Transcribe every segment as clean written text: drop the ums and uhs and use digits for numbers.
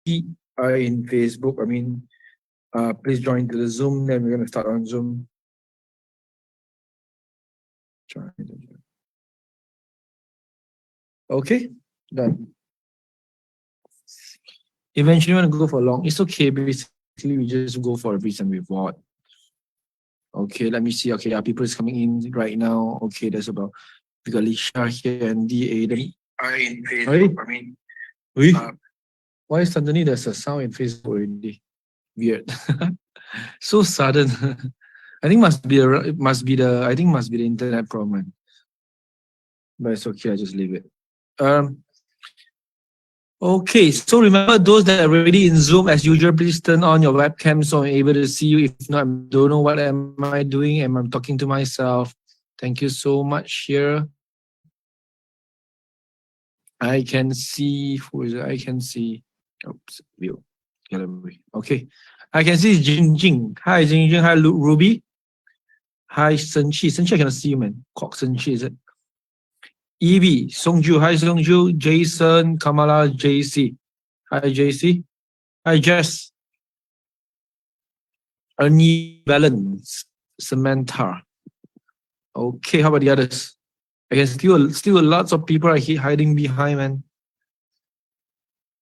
in Facebook, please join to the Zoom. Then we're going to start on Zoom. Okay, done. Eventually, want to go for long. It's okay. Basically, we just go for a reason reward. Okay, let me see. Okay, people is coming in right now. Okay, there's about, we got Lisha here and DA. In Facebook, why suddenly there's a sound in Facebook already? Weird. So sudden. I think must be the internet problem. But it's okay, I just leave it. Okay, so remember those that are already in Zoom, as usual, please turn on your webcam so I'm able to see you. If not, I don't know what am I doing, and I'm talking to myself. Thank you so much here. I can see, who is it? I can see, oops, view, gallery. Okay, I can see Jing Jing. Hi, Jing Jing. Hi, Ruby. Hi, Senchi. Senchi, I cannot see you, man. Kok Senchi, is it? Evie, Songju. Hi, Songju. Jason, Kamala, JC. Hi, JC. Hi, Jess. Ernie, Balance, Samantha. Okay, how about the others? I can still lots of people are hiding behind, man.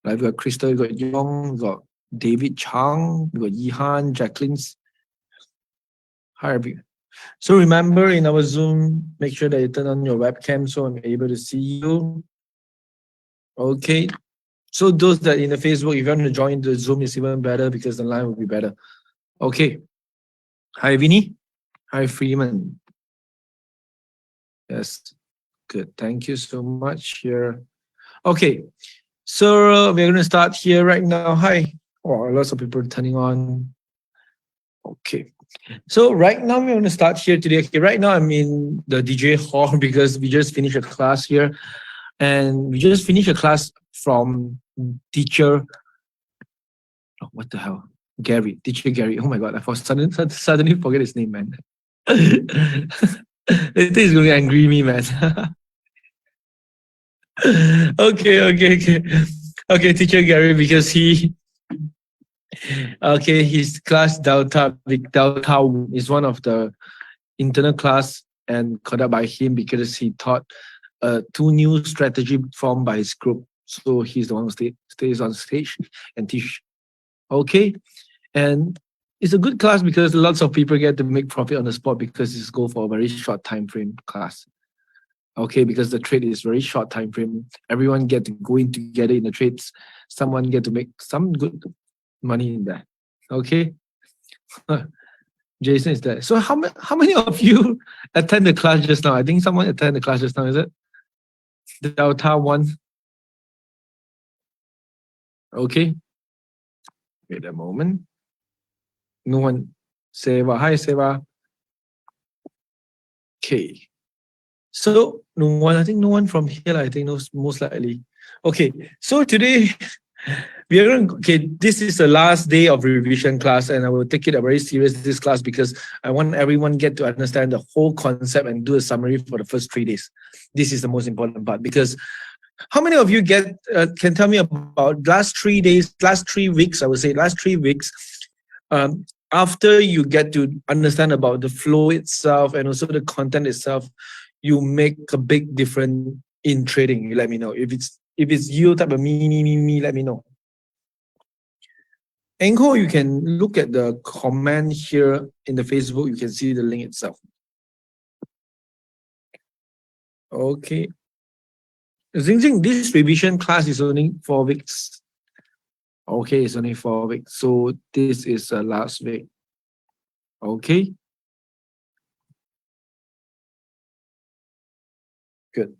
Like we got Crystal, we got Yong, we got David Chang, we got Yihan, Jacqueline's. Hi, everyone. So remember in our Zoom, make sure that you turn on your webcam so I'm able to see you. Okay. So those that in the Facebook, if you want to join the Zoom, it's even better because the line will be better. Okay. Hi, Vinny. Hi, Freeman. Yes. Good. Thank you so much here. Okay. So we're going to start here right now. Hi. Oh, lots of people turning on. Okay. So right now we're going to start here today. Okay, right now I'm in the DJ hall because we just finished a class here, and we just finished a class from teacher. Oh, what the hell? Gary, teacher Gary. Oh my God, I suddenly forget his name, man. It is going to angry me, man. Okay, teacher Gary, because his class Delta is one of the internal class and conducted by him because he taught 2 new strategy formed by his group. So he's the one who stays on stage and teach. Okay, and it's a good class because lots of people get to make profit on the spot because it's go for a very short time frame class. Okay, because the trade is very short time frame. Everyone get to go in together in the trades. Someone get to make some good money in that. Okay. Jason is there. So how many of you attend the class just now? I think someone attended the class just now, is it? Delta 1. Okay. Wait a moment. No one. Seva. Hi, Seva. Okay. So no one, I think no one from here, I think most likely. Okay. So today we are going. Okay, this is the last day of revision class, and I will take it a very serious this class because I want everyone get to understand the whole concept and do a summary for the first 3 days. This is the most important part because how many of you can tell me about last 3 days, last 3 weeks? I would say last 3 weeks. After you get to understand about the flow itself and also the content itself, you make a big difference in trading. You let me know if it's you type of me, let me know. Anchor, you can look at the comment here in the Facebook. You can see the link itself. Okay. Xing, this revision class is only 4 weeks. Okay, it's only 4 weeks. So this is the last week. Okay. Good.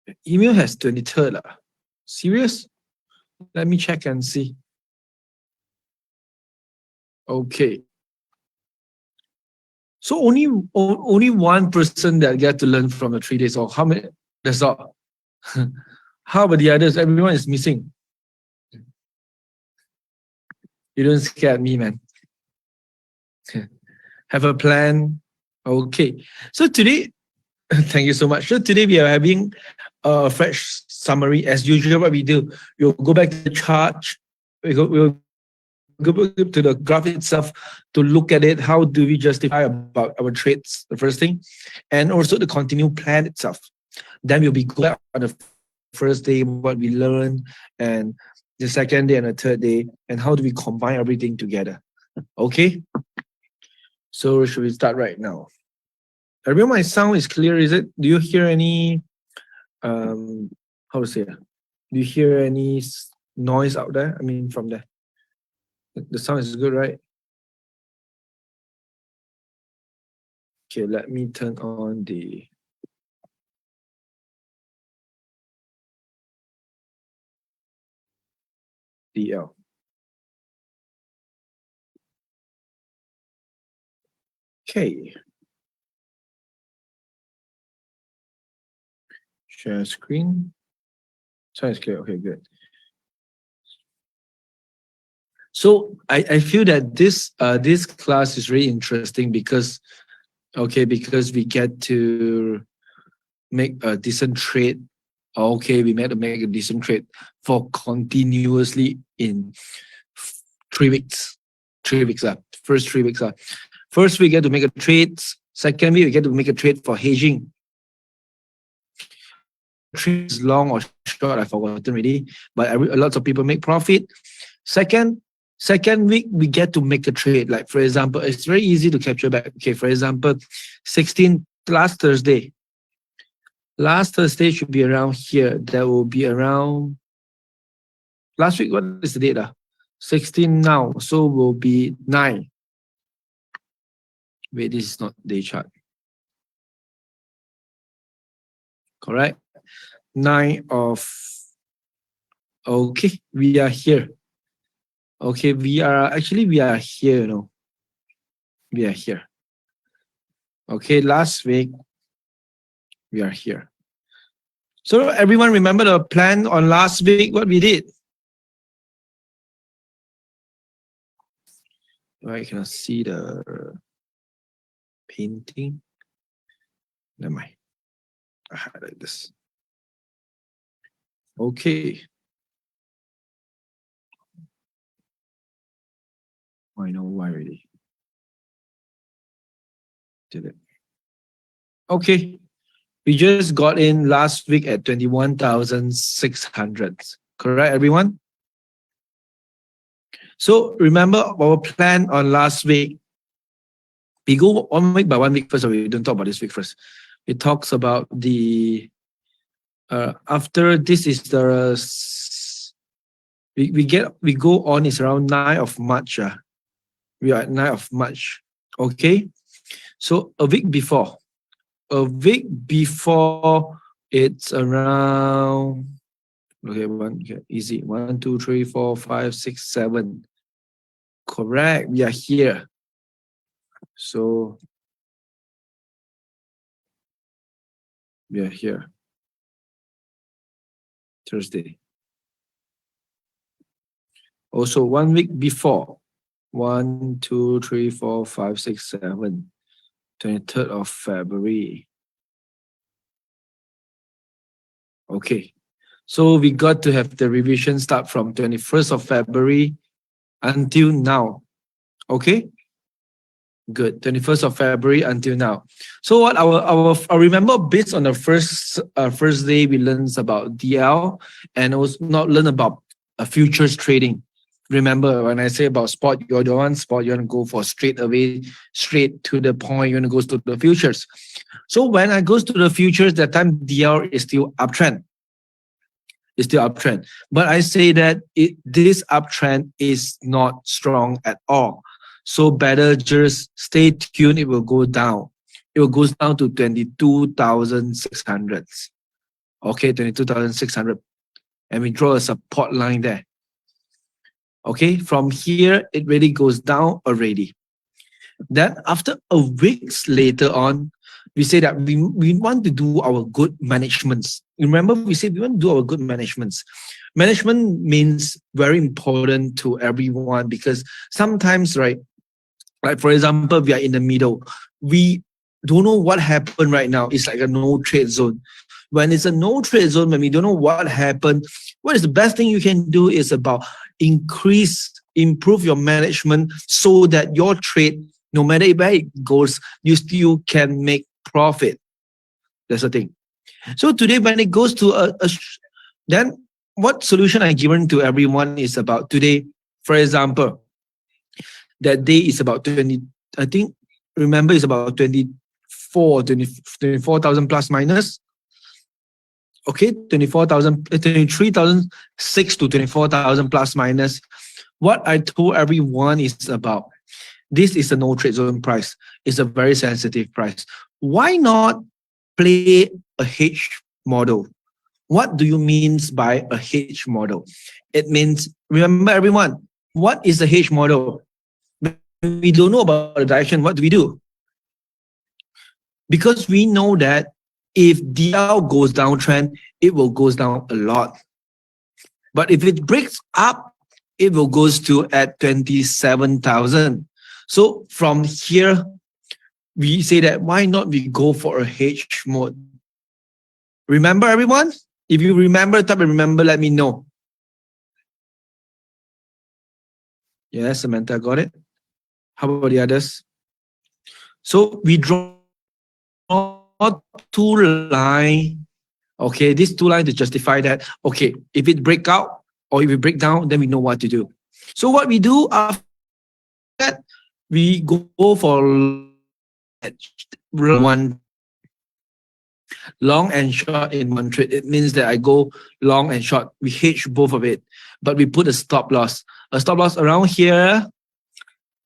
The email has 23rd. Serious? Let me check and see. Okay. So only one person that get to learn from the 3 days, or how many? That's all. How about the others? Everyone is missing. You don't scare me, man. Have a plan. Okay. So today, thank you so much. So today we are having fresh summary. As usual, what we do, we'll go back to the chart. We'll go back to the graph itself to look at it. How do we justify about our trades? The first thing, and also the continue plan itself. Then we'll be go back on the first day what we learned, and the second day and the third day, and how do we combine everything together. Okay. So should we start right now? Everyone, my sound is clear, is it? Do you hear any how to say? Do you hear any noise out there? I mean, from there. The sound is good, right? Okay, let me turn on the DL. Okay. Share screen. Sound is clear. Okay, good. So I feel that this class is really interesting because because we get to make a decent trade. Okay, we made to make a decent trade for continuously in 3 weeks. 3 weeks first 3 weeks First we get to make a trade. Second week we get to make a trade for hedging. Trade is long or short, I've forgotten already, but a lot of people make profit. Second week we get to make a trade. Like for example, it's very easy to capture back. Okay, for example, 16 last Thursday should be around here. That will be around last week. What is the date? 16 now, so will be 9. Wait, this is not day chart. Correct. 9 of. Okay, we are here. Okay, we are here, we are here. Okay, last week we are here. So everyone remember the plan on last week, what we did? I cannot see the painting. Never mind. I highlight this. Okay. I know why already. Did it. Okay. We just got in last week at 21,600. Correct, everyone? So remember our plan on last week. We go 1 week by 1 week first, so we don't talk about this week first. It talks about the after this is the we go on is around 9 of March. We are at 9 of March. Okay. So a week before it's around easy 1 2 3 4 5 6 7. Correct, we are here. So we are here Thursday. Also 1 week before 1 2 3 4 5 6 7 23rd of February. Okay, so we got to have the revision start from 21st of February until now. Okay, good. 21st of February until now. So what I remember based on the first day we learned about DL and also not learn about futures trading. Remember when I say about spot, you don't want spot, you want to go for straight to the point, you want to go to the futures. So when I goes to the futures, that time DL is still uptrend. It's still uptrend. But I say that this uptrend is not strong at all. So better just stay tuned, it will go down. It will go down to 22,600. Okay, 22,600. And we draw a support line there. Okay, from here, it really goes down already. Then after a weeks later on, we say that we want to do our good managements. Remember, we said we want to do our good managements. Management means very important to everyone because sometimes, right, like for example, we are in the middle. We don't know what happened right now. It's like a no trade zone. When it's a no trade zone, when we don't know what happened, what is the best thing you can do is about improve your management so that your trade, no matter where it goes, you still can make profit. That's the thing. So today, when it goes to then what solution I given to everyone is about today. For example, that day is about 20. I think remember it's about 24,000 plus minus. Okay, 24,000, 23,006 to 24,000 plus minus. What I told everyone is about this is a no trade zone price. It's a very sensitive price. Why not play a hedge model? What do you mean by a hedge model? It means, remember everyone, what is a hedge model? When we don't know about the direction, what do? Because we know that if DL goes downtrend, it will goes down a lot. But if it breaks up, it will goes to at 27,000. So from here, we say that why not we go for a hedge mode? Remember everyone? If you remember, let me know. Yes, Samantha got it. How about the others? So we draw two lines. Okay, these two lines to justify that. Okay, if it break out or if it break down, then we know what to do. So what we do after that, we go for one long and short in one trade. It means that I go long and short. We hedge both of it, but we put a stop loss. A stop loss around here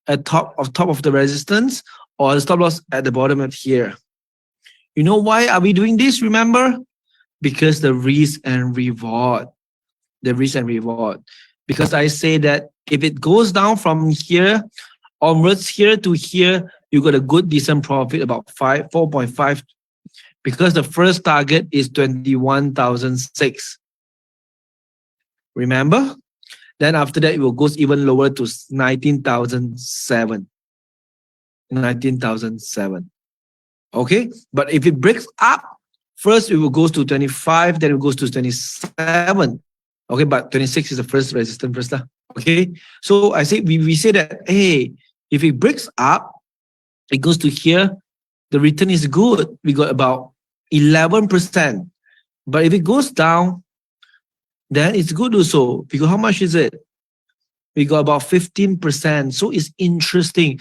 at top of the resistance, or the stop loss at the bottom of here. You know why are we doing this? Remember? Because the risk and reward. The risk and reward. Because I say that if it goes down from here onwards here to here, you got a good decent profit about 4.5. Because the first target is 21,006. Remember? Then after that, it will go even lower to 19,007. 19,007. Okay? But if it breaks up, first it will go to 25, then it goes to 27. Okay, but 26 is the first resistance first. Okay? So I say we say that, hey, if it breaks up, it goes to here, the return is good. We got about 11%. But if it goes down, then it's good also. Because how much is it? We got about 15%. So it's interesting.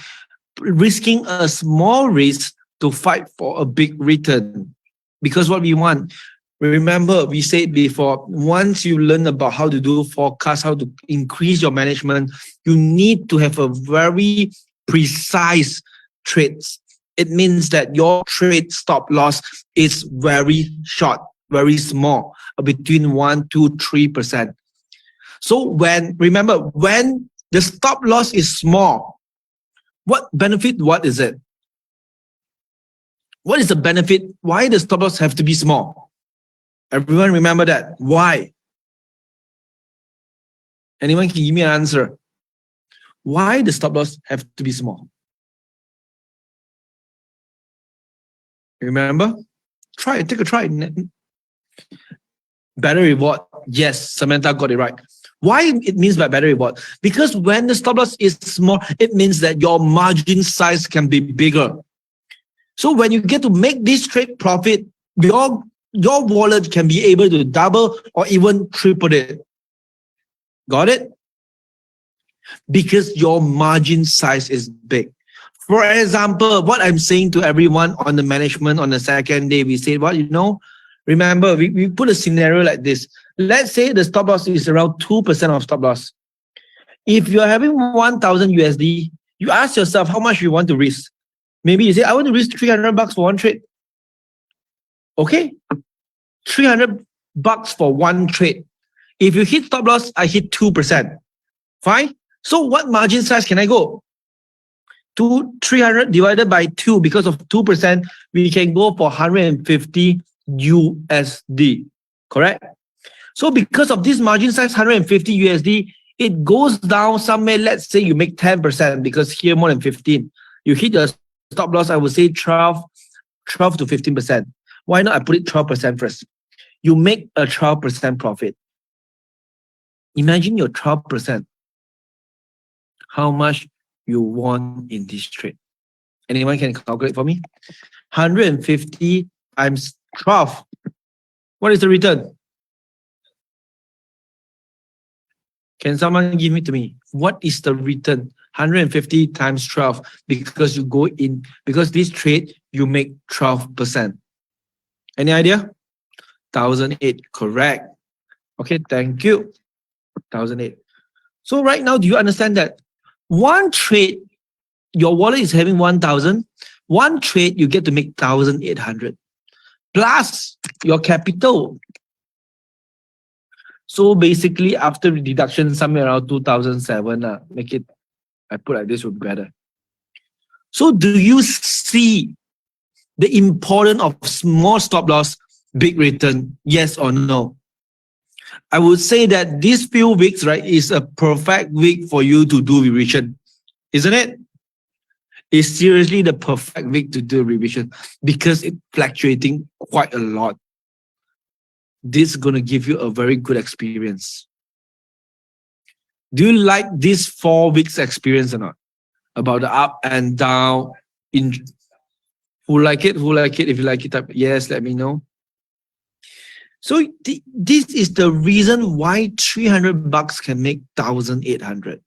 Risking a small risk to fight for a big return. Because what we want, remember we said before, once you learn about how to do forecast, how to increase your management, you need to have a very precise trades. It means that your trade stop loss is very short, very small, between 1 to 3%. So remember, when the stop loss is small, what benefit, what is it? What is the benefit? Why does stop loss have to be small? Everyone remember that. Why? Anyone can give me an answer. Why does stop loss have to be small? Remember? Try it. Take a try. Better reward. Yes, Samantha got it right. Why it means by better reward? Because when the stop loss is small, it means that your margin size can be bigger. So when you get to make this trade profit, your wallet can be able to double or even triple it. Got it? Because your margin size is big. For example, what I'm saying to everyone on the management on the second day, we say, what, remember, we put a scenario like this. Let's say the stop loss is around 2% of stop loss. If you're having 1,000 USD, you ask yourself how much you want to risk. Maybe you say, I want to risk $300 for one trade. Okay, $300 for one trade. If you hit stop loss, I hit 2%. Fine. So what margin size can I go? 300 divided by 2, because of 2%, we can go for 150 USD. Correct? So because of this margin size, 150 USD, it goes down somewhere. Let's say you make 10%, because here more than 15. You hit the stop loss, I would say 12 to 15%. Why not I put it 12% first? you make a 12% profit. Imagine your 12%, how much you won in this trade. Anyone can calculate for me? 150 times 12. What is the return? Can someone give it to me? What is the return? 150 times 12, because you go in, because this trade, you make 12%. Any idea? 1,008, correct. Okay, thank you. 1,008. So right now, do you understand that one trade, your wallet is having 1,000. One trade, you get to make 1,800 plus your capital. So basically, after deduction, somewhere around 2007, make it, I put like this would be better. So do you see the importance of small stop loss, big return? Yes or no? I would say that these few weeks, right, is a perfect week for you to do revision, isn't it? It's seriously the perfect week to do revision because it's fluctuating quite a lot. This is going to give you a very good experience. Do you like this 4 weeks experience or not? About the up and down. Who like it? Who like it? If you like it, type yes, let me know. So this is the reason why 300 bucks can make 1,800.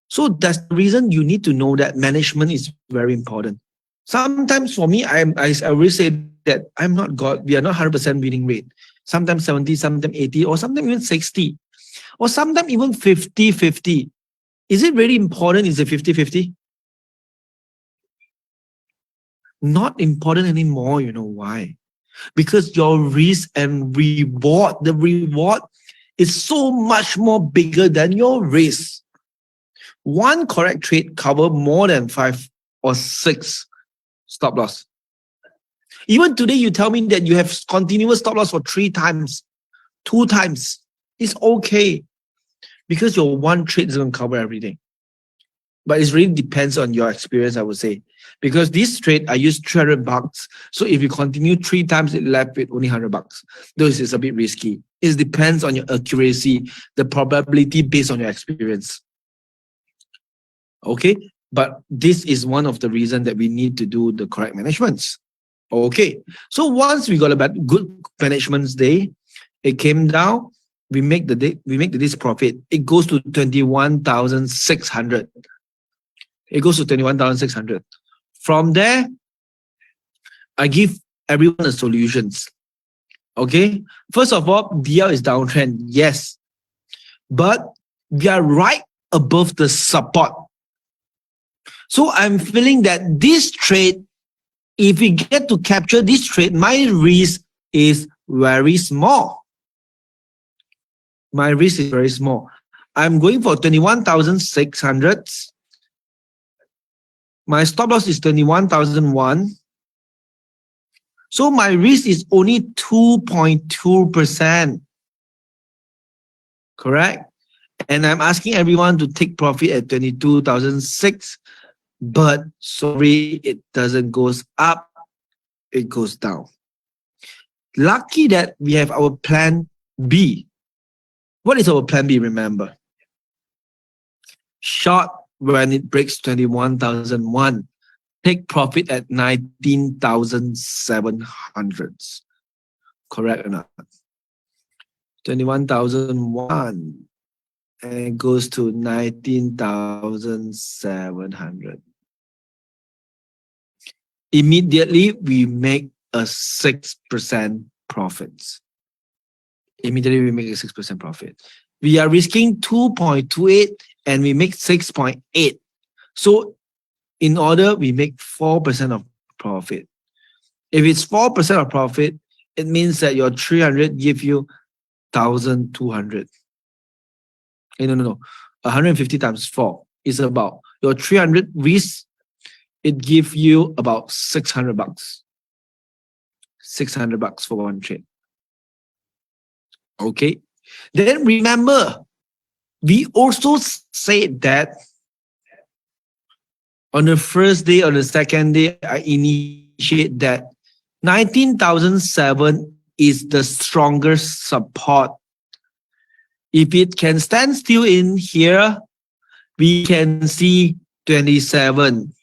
So that's the reason you need to know that management is very important. Sometimes for me, I always say that I'm not God. We are not 100% winning rate. Sometimes 70, sometimes 80, or sometimes even 60, or sometimes even 50-50. Is it really important? Is it 50-50? Not important anymore. You know why? Because your risk and reward, the reward is so much more bigger than your risk. One correct trade cover more than 5 or 6 stop loss. Even today, you tell me that you have continuous stop loss for 3 times, 2 times. It's okay because your one trade is going to cover everything. But it really depends on your experience, I would say. Because this trade, I use 300 bucks. So if you continue 3 times, it left with only 100 bucks. Those is a bit risky. It depends on your accuracy, the probability based on your experience. Okay, but this is one of the reasons that we need to do the correct managements. Okay, so once we got a good management day, it came down. We make this profit. It goes to 21,600. It goes to 21,600. From there, I give everyone the solutions. Okay, first of all, DL is downtrend, yes, but we are right above the support. So I'm feeling that this trade, if we get to capture this trade, my risk is very small. My risk is very small. I'm going for 21,600. My stop loss is 21,001. So my risk is only 2.2%. Correct? And I'm asking everyone to take profit at 22,006. But sorry, it doesn't goes up, it goes down. Lucky that we have our plan B. What is our plan B, remember? Short when it breaks 21,001. Take profit at 19,700. Correct or not? 21,001 and it goes to 19,700. Immediately, we make a 6% profit. Immediately, we make a 6% profit. We are risking 2.28 and we make 6.8. So in order, we make 4% of profit. If it's 4% of profit, it means that your 300 give you 1,200. No. 150 times 4 is about your 300 risk. It gives you about 600 bucks. 600 bucks for one trade. Okay. Then remember, we also said that on the first day or the second day, I initiate that 19,007 is the strongest support. If it can stand still in here, we can see 27.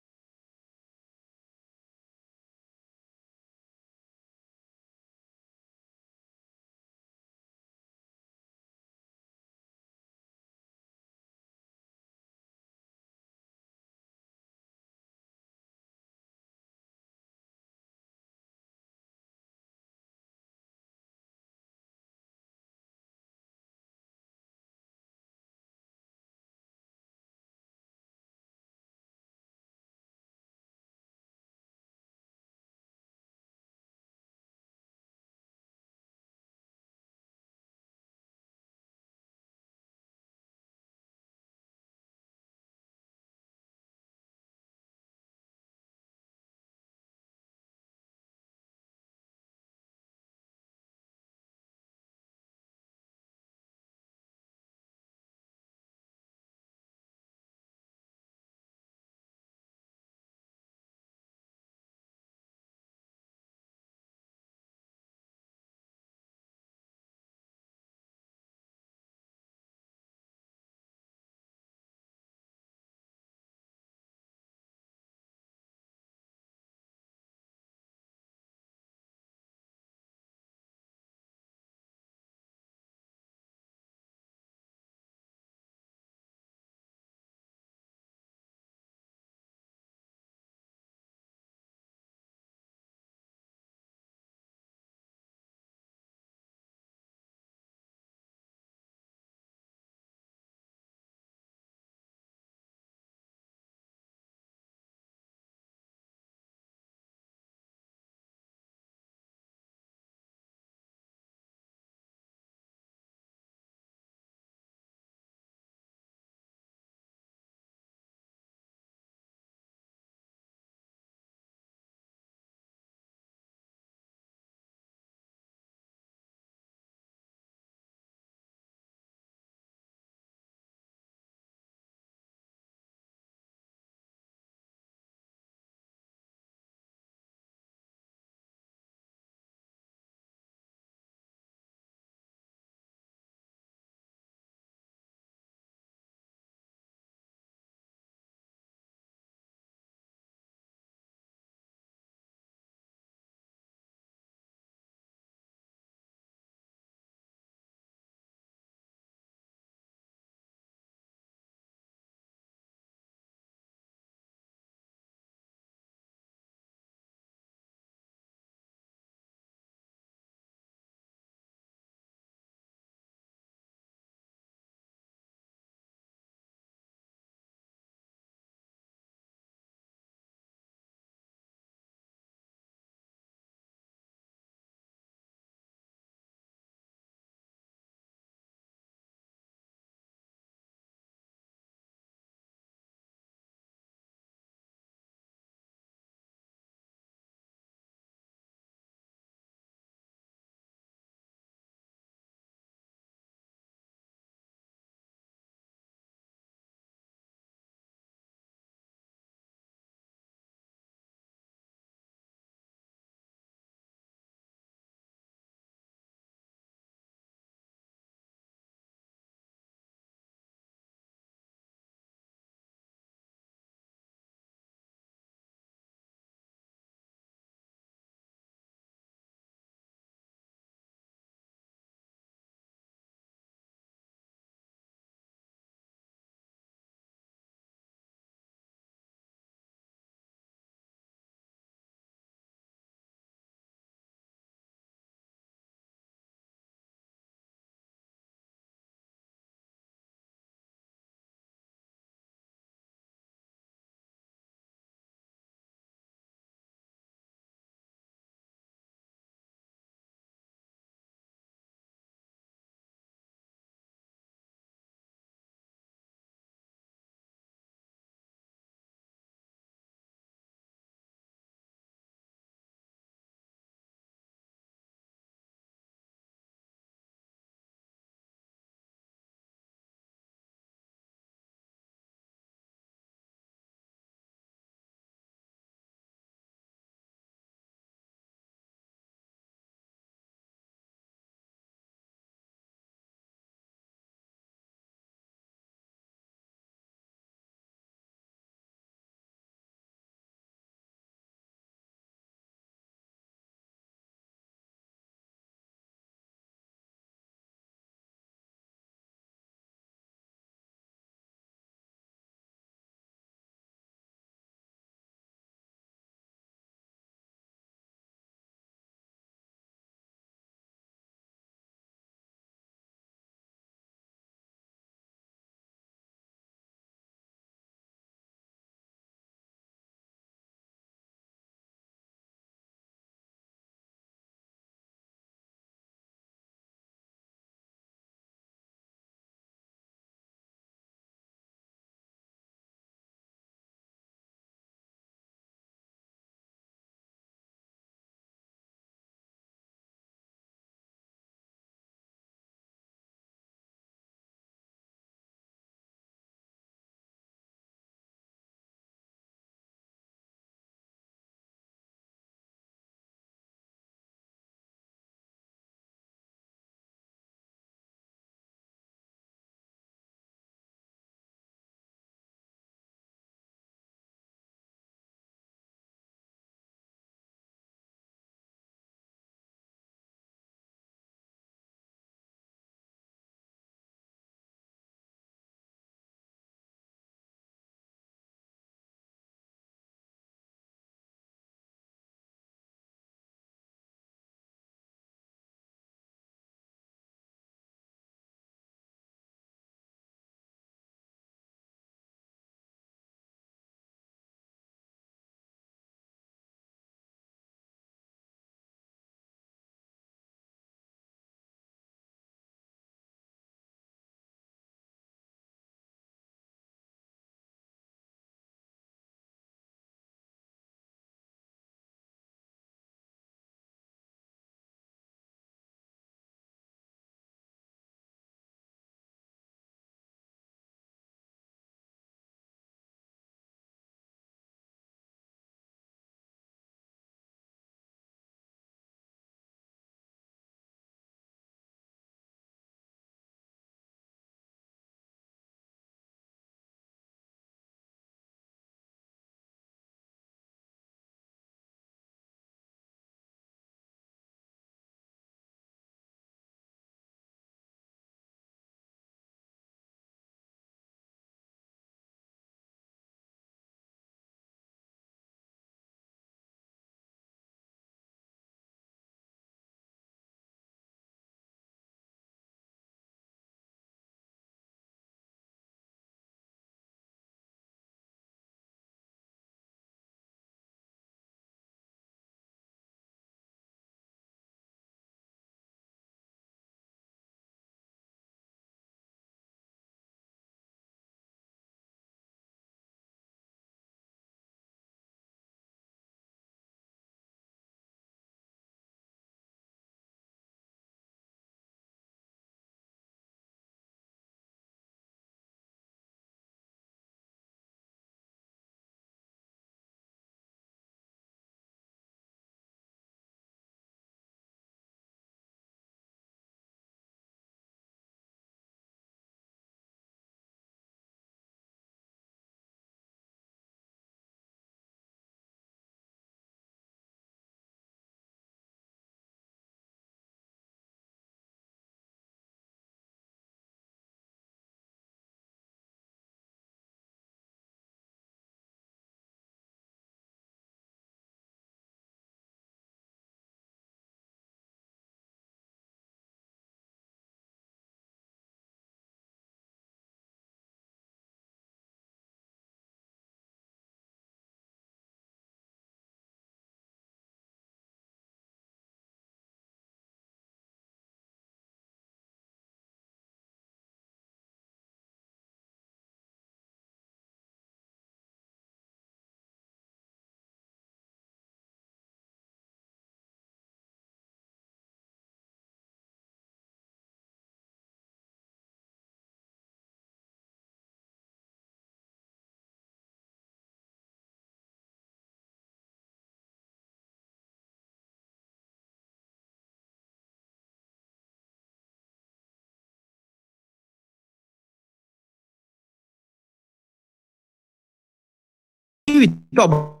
we talk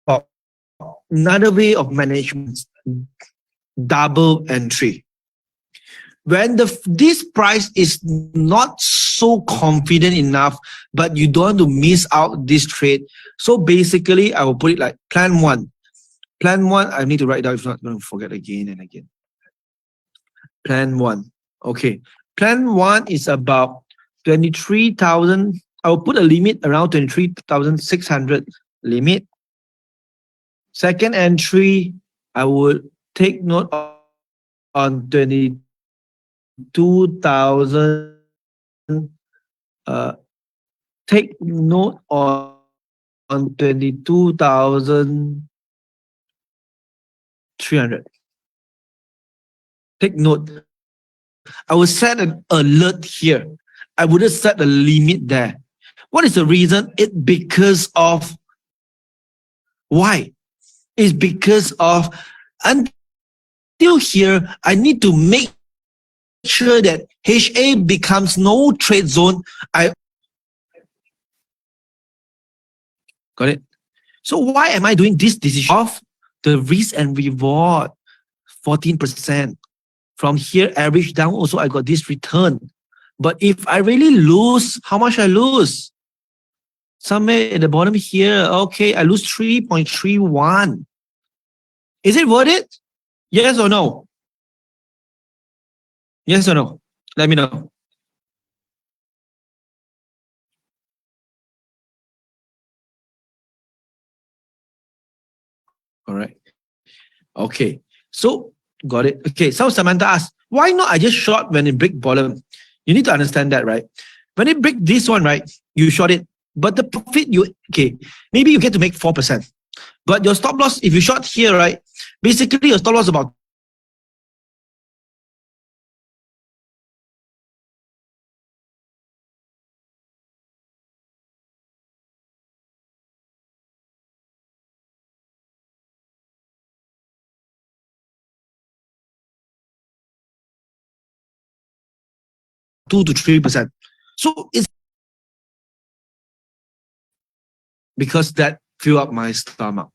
about another way of management, double entry. When this price is not so confident enough, but you don't want to miss out this trade. So basically, I will put it like plan one. Plan one, I need to write down if not, I'm going to forget again and again. Plan one. Okay. Plan one is about 23,000. I will put a limit around 23,600 limit. Second entry, I would take note on 22,000. Take note on 22,300. Take note. I will set an alert here. I wouldn't set a limit there. What is the reason? It because of why? It's because of until here, I need to make sure that HA becomes no trade zone. I got it. So why am I doing this decision of the risk and reward 14%? From here, average down, also I got this return. But if I really lose, how much I lose? Somewhere at the bottom here, okay, I lose 3.31. Is it worth it? Yes or no? Yes or no? Let me know. All right. Okay. So got it. Okay. So Samantha asked, why not I just short when it break bottom? You need to understand that, right? When it break this one, right? You short it, but the profit okay, maybe you get to make 4%. But your stop loss, if you short here, right? Basically your stop loss about 2 to 3%. So it's because that fill up my stomach.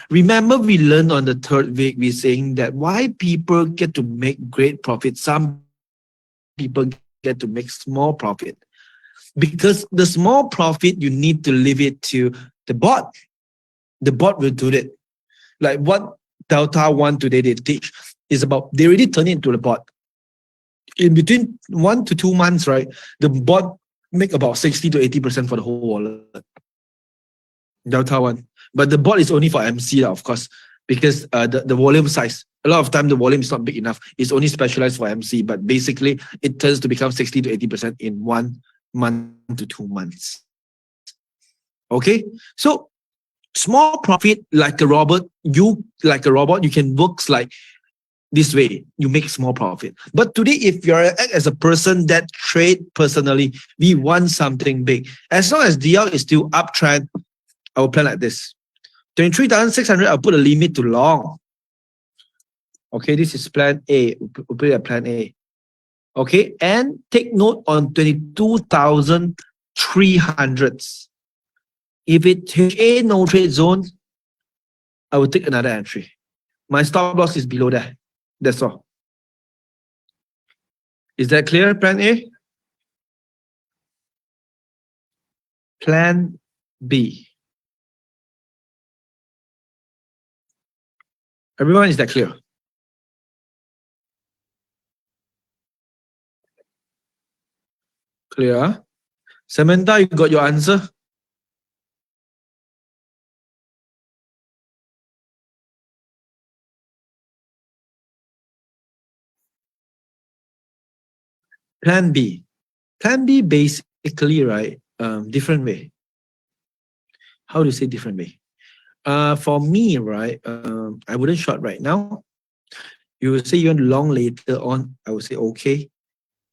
Remember, we learned on the third week, we're saying that why people get to make great profit. Some people get to make small profit. Because the small profit, you need to leave it to the bot. The bot will do it. Like what Delta One today they teach is about, they already turn it into the bot. In between 1 to 2 months, right? The bot make about 60 to 80% for the whole wallet. Delta One. But the bot is only for MC, of course, because the volume size, a lot of time the volume is not big enough. It's only specialized for MC, but basically it tends to become 60 to 80% in 1 month to 2 months. Okay, so small profit like a robot, you can work like this way, you make small profit. But today, if you're as a person that trade personally, we want something big. As long as DL is still uptrend, I will plan like this. 23,600, I'll put a limit to long. Okay, this is plan A. We'll put it at plan A. Okay, and take note on 22,300. If it HA no trade zone, I will take another entry. My stop loss is below that. That's all. Is that clear, plan A? Plan B. Everyone, is that clear? Clear? Samantha, you got your answer? Plan B. Plan B basically, right? Different way. How do you say different way? For me, right? I wouldn't short right now. You will say you want long later on. I would say okay.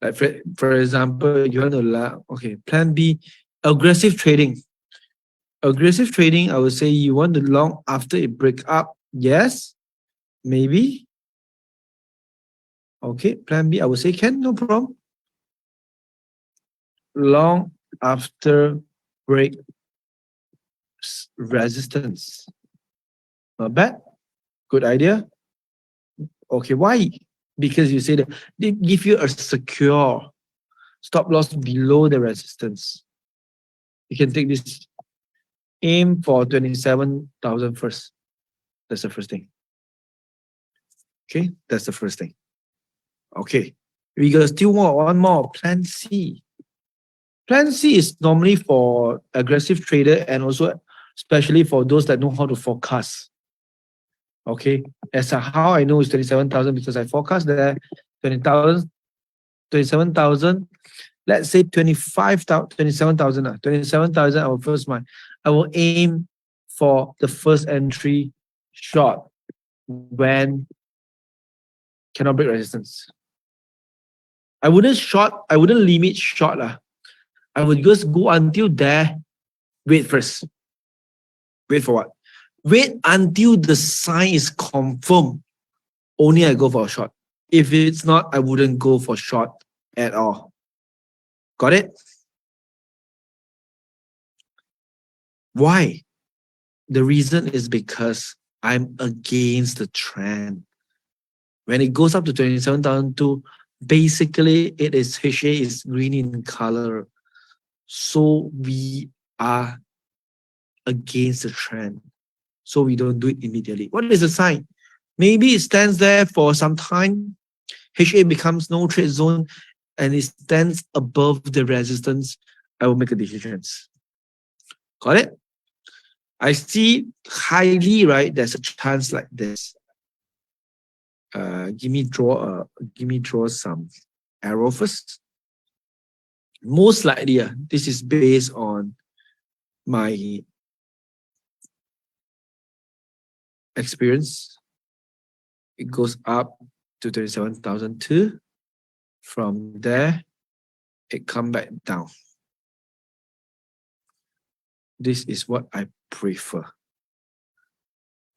Like for example, you want to okay. Plan B, aggressive trading. Aggressive trading, I would say you want to long after it break up. Yes, maybe. Okay, plan B, I would say can, no problem. Long after break resistance. Not bad. Good idea. Okay, why? Because you say that they give you a secure stop loss below the resistance. You can take this, aim for 27,000 first. That's the first thing. Okay, that's the first thing. Okay, we got still one more, plan C. Plan C is normally for aggressive trader and also especially for those that know how to forecast. Okay, as how I know it's 27,000 because I forecast there 20,000, 27,000. Let's say 25,000, 27,000. 27,000. Our first one. I will aim for the first entry short when cannot break resistance. I wouldn't limit short. I would just go until there. Wait first. Wait for what? Wait until the sign is confirmed. Only I go for a short. If it's not, I wouldn't go for short at all. Got it? Why? The reason is because I'm against the trend. When it goes up to 27,002, basically it is HA is green in color. So we are against the trend. So we don't do it immediately. What is the sign? Maybe it stands there for some time. HA becomes no trade zone and it stands above the resistance. I will make a decision. Got it? I see highly, right? There's a chance like this. Give me draw some arrow first. Most likely, this is based on my experience. It goes up to 27,002. From there, it come back down. This is what I prefer.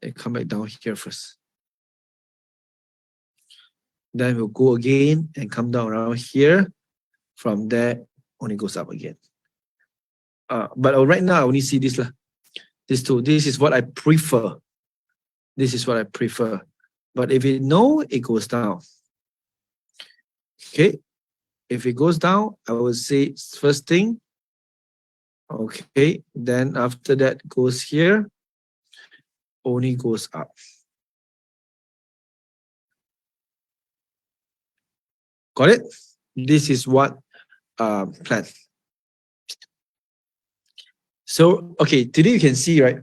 It come back down here first. Then we'll go again and come down around here. From there, only goes up again. But right now, I only see this. This two. This is what I prefer. This is what I prefer. But if it no, it goes down. Okay. If it goes down, I will say first thing. Okay. Then after that goes here. Only goes up. Got it? This is what plan. So, okay, today you can see, right?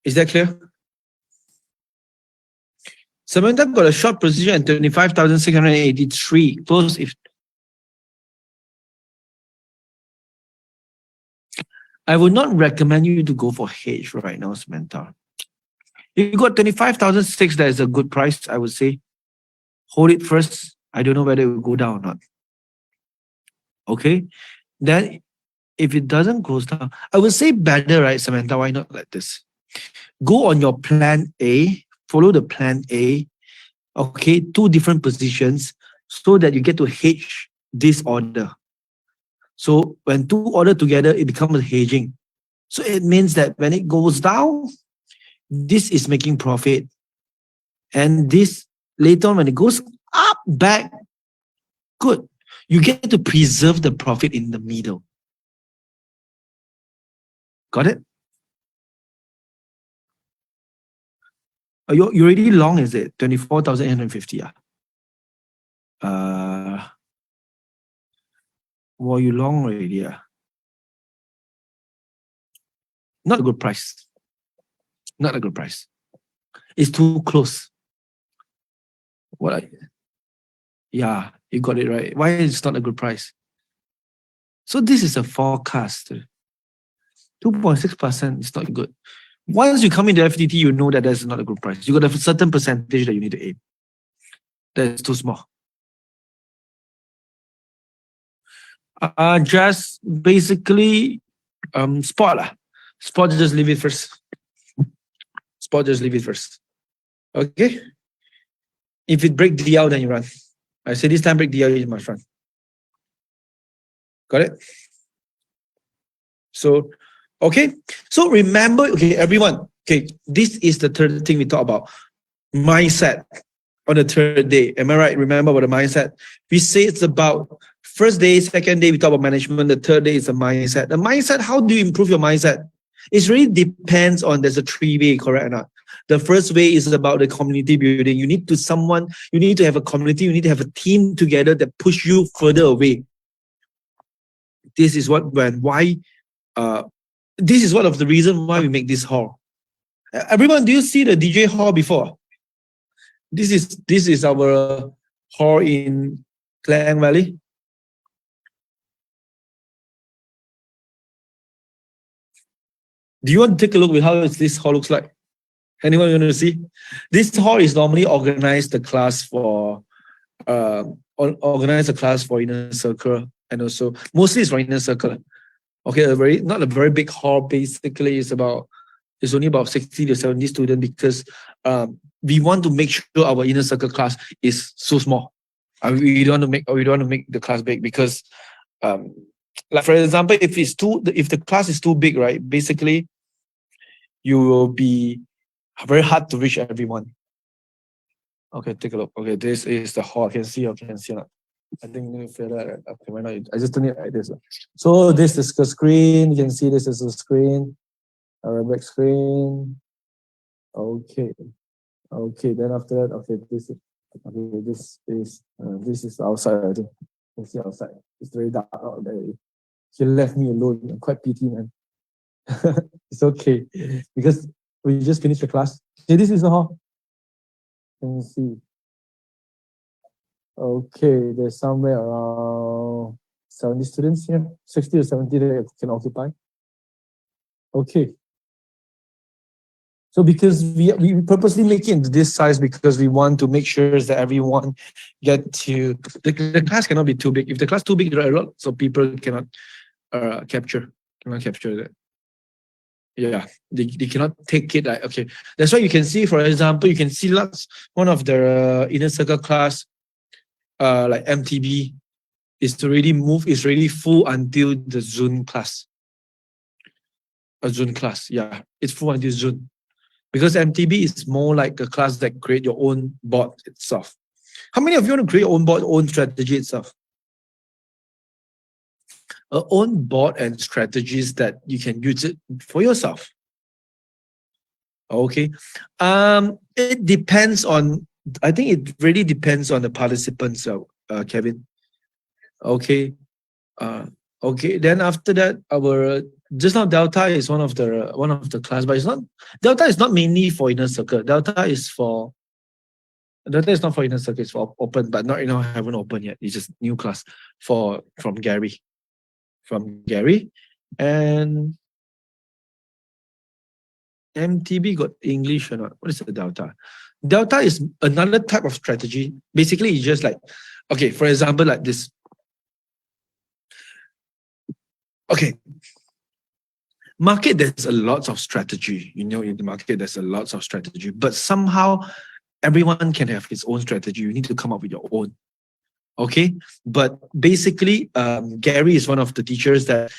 Is that clear? Samantha got a short position at 25,683. Close if. I would not recommend you to go for H right now, Samantha. If you got 25,006, that is a good price, I would say. Hold it first. I don't know whether it will go down or not. Okay. Then if it doesn't go down, I would say better, right, Samantha? Why not like this? Go on your plan A, follow the plan A, okay, two different positions so that you get to hedge this order. So when two order together, it becomes hedging. So it means that when it goes down, this is making profit. And this later on, when it goes up, back, good. You get to preserve the profit in the middle. Got it? You're already long, is it? 24,850. Well, you long already. Not a good price. Not a good price. It's too close. Yeah, you got it right. Why is it not a good price? So this is a forecast. 2.6% is not good. Once you come into FTT, you know that that's not a good price. You got a certain percentage that you need to aim. That's too small. Just basically spot. Spot, just leave it first. Spot, just leave it first. Okay? If it break DL, then you run. I say this time break DL, you must run. Got it? So, okay. So remember, okay, everyone, okay, this is the third thing we talk about. Mindset on the third day. Am I right? Remember about the mindset. We say it's about first day, second day, we talk about management. The third day is the mindset. The mindset, how do you improve your mindset? It really depends on there's a three-way, correct or not? The first way is about the community building. You need to have a community, you need to have a team together that push you further away. This is uh this is one of the reasons why we make this hall. Everyone, do you see the DJ hall before? This is our hall in Klang Valley. Do you want to take a look with how this hall looks like? Anyone want to see? This hall is normally organized the class for organize a class for inner circle, and also mostly it's for inner circle. Okay, not a very big hall. Basically, it's only about 60 to 70 students because we want to make sure our inner circle class is so small. We don't want to make the class big because like for example, if the class is too big, right? Basically, you will be very hard to reach everyone. Okay, take a look. Okay, this is the hall. Can see or can see not? I think you feel that. Okay, why not? I just turn it like this. So this is the screen. You can see this is the screen. Arabic screen. Okay. Okay. Then after that, okay, this is outside. I think you can see outside. It's very dark out there. He left me alone. I'm quite pity, man. It's okay because we just finished the class. Okay, this is the hall. Can you see? Okay, there's somewhere around 70 students here, 60 or 70 that can occupy. Okay. So because we purposely make it this size because we want to make sure that everyone get to the class cannot be too big. If the class too big, there are a lot, so people cannot capture that. Yeah, they cannot take it. Like, okay, that's why you can see, for example, you can see one of the inner circle class, like MTB, is already full until the Zoom class. A Zoom class, yeah, it's full until Zoom. Because MTB is more like a class that create your own board itself. How many of you want to create your own board, own strategy itself? Own board and strategies that you can use it for yourself. Okay. It depends on, I think it really depends on the participants, Kevin. Okay. Okay. Then after that, just now Delta is one of the class, but it's not, Delta is not mainly for inner circle. Delta is not for inner circle, it's for open, but not haven't open yet. It's just new class from Gary. And MTB got English or not? What is the Delta? Delta is another type of strategy. Basically, it's just like, okay, for example, like this. Okay. Market, there's a lot of strategy. In the market, there's a lot of strategy. But somehow, everyone can have his own strategy. You need to come up with your own. Okay? But basically, Gary is one of the teachers that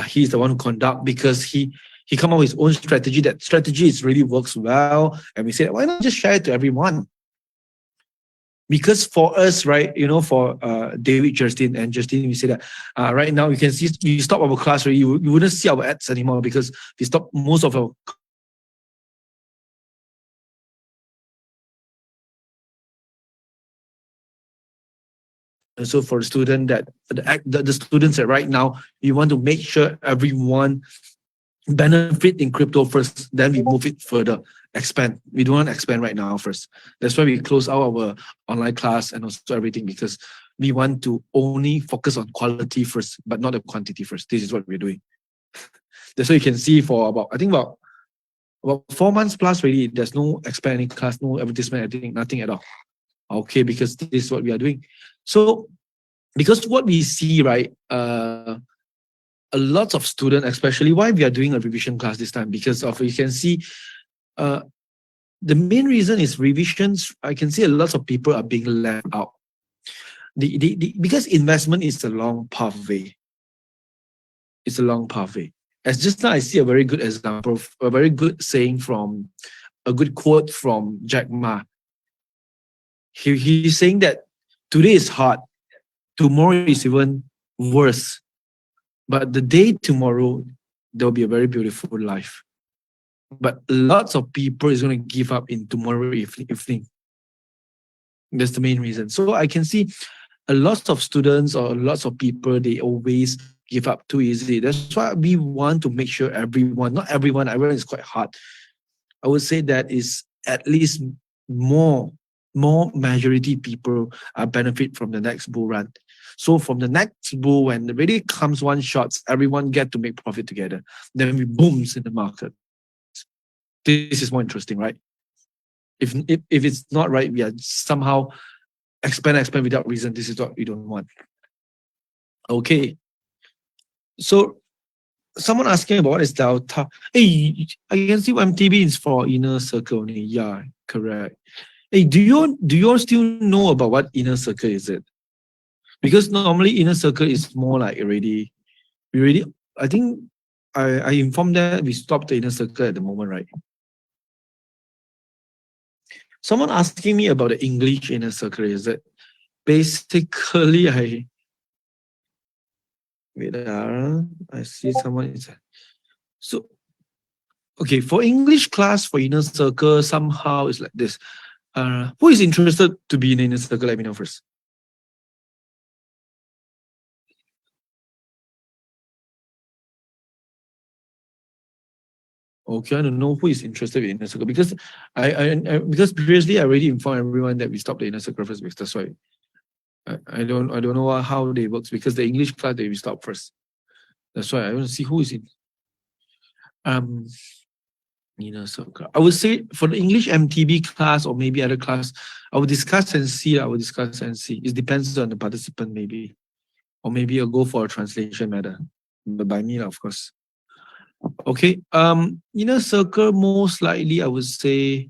he's the one who conduct because he come up with his own strategy. That strategy really works well. And we said, why not just share it to everyone? Because for us, right, for David, Justin, we say that right now you can see we stop our class already. You wouldn't see our ads anymore because we stop most of our. And so for the student that the students that right now you want to make sure everyone benefit in crypto first, then we move it further, expand. We don't want to expand right now first. That's why we close out our online class and also everything because we want to only focus on quality first, but not the quantity first. This is what we're doing. That's why you can see for about 4 months plus really, there's no expanding class, no advertisement, nothing at all. Okay, because this is what we are doing. So because what we see, right, a lot of students, especially why we are doing a revision class this time, because of you can see the main reason is revisions. I can see a lot of people are being left out. Because investment is a long pathway. It's a long pathway. As just now, I see a very good example, a very good saying from a good quote from Jack Ma. He's saying that today is hard, tomorrow is even worse, but the day tomorrow there'll be a very beautiful life. But lots of people is going to give up in tomorrow evening. That's the main reason. So I can see a lot of students or lots of people, they always give up too easily. That's why we want to make sure everyone, not everyone is quite hard. I would say that is at least more majority people benefit from the next bull run. So from the next bull, when it really comes one shots, everyone get to make profit together. Then we booms in the market. This is more interesting, right? If it's not right, we are somehow expand without reason. This is what we don't want. Okay. So someone asking about what is delta. Hey, I can see MTB is for inner circle only. Yeah, correct. Hey, do you all still know about what inner circle is it? Because normally inner circle is more like we already I think I informed that we stopped the inner circle at the moment, right? Someone asking me about the English inner circle is that basically I see someone is so okay for English class for inner circle somehow it's like this. Who is interested to be in inner circle? Let me know first. Okay, I don't know who is interested in inner circle because because previously I already informed everyone that we stopped the inner circle first because that's why I don't know how they works because the English class they we stop first. That's why I want to see who is in um inner circle. I would say for the English MTB class or maybe other class, I will discuss and see. I will discuss and see. It depends on the participant maybe, or maybe I'll go for a translation matter, but by me of course. Okay. Inner circle most likely I would say.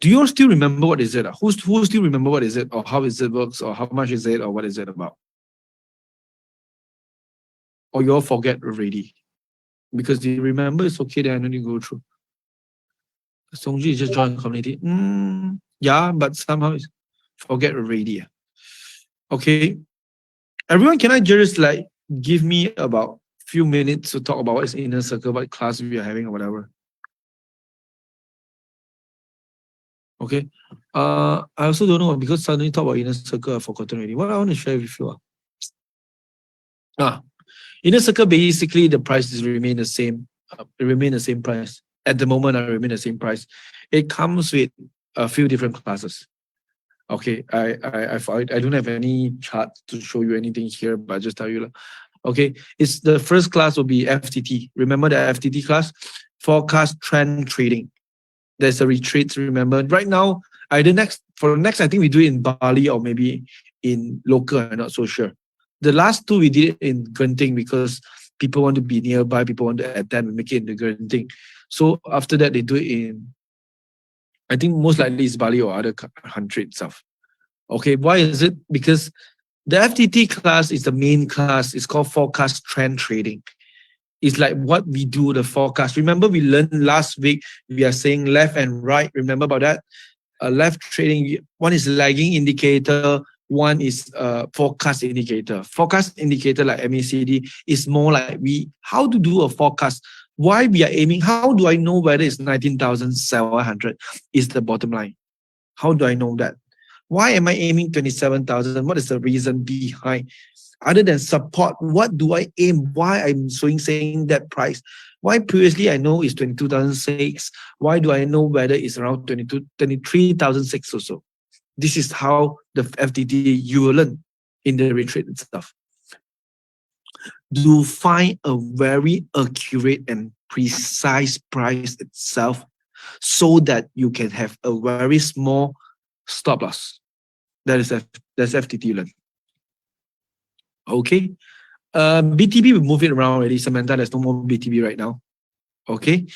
Do you all still remember what is it? Who still remember what is it or how is it works or how much is it or what is it about? Or you all forget already? Because you remember it's okay, then I don't need to go through. Songji is just join community. Yeah, but somehow it's forget already. Okay. Everyone, can I just like give me about few minutes to talk about what is inner circle, what class we are having or whatever? Okay. I also don't know because suddenly talk about inner circle, I've forgotten already. What I want to share with you. Inner circle basically the price is remain the same. It remain the same price. At the moment, I remain the same price. It comes with a few different classes. Okay, I don't have any chart to show you anything here, but I just tell you. Okay, it's the first class will be FTT. Remember the FTT class? Forecast trend trading. There's a retreat, remember? Right now, for next, I think we do it in Bali or maybe in local, I'm not so sure. The last two we did it in Genting because people want to be nearby, people want to attend and make it in the Genting. So after that, they do it in, I think most likely it's Bali or other country itself. Okay, why is it? Because the FTT class is the main class. It's called forecast trend trading. It's like what we do, the forecast. Remember, we learned last week, we are saying left and right. Remember about that? Left trading, one is lagging indicator, one is forecast indicator. Forecast indicator like MACD is more like how to do a forecast. Why we are aiming, how do I know whether it's 19,700 is the bottom line? How do I know that? Why am I aiming 27,000? What is the reason behind? Other than support, what do I aim? Why I'm saying that price? Why previously I know it's 22,006? Why do I know whether it's around 23,006 or so? This is how the FTT you will learn in the retreat itself. To find a very accurate and precise price itself so that you can have a very small stop loss. That's FTT learn. Okay. BTB, we move it around already. Samantha, there's no more BTB right now. Okay.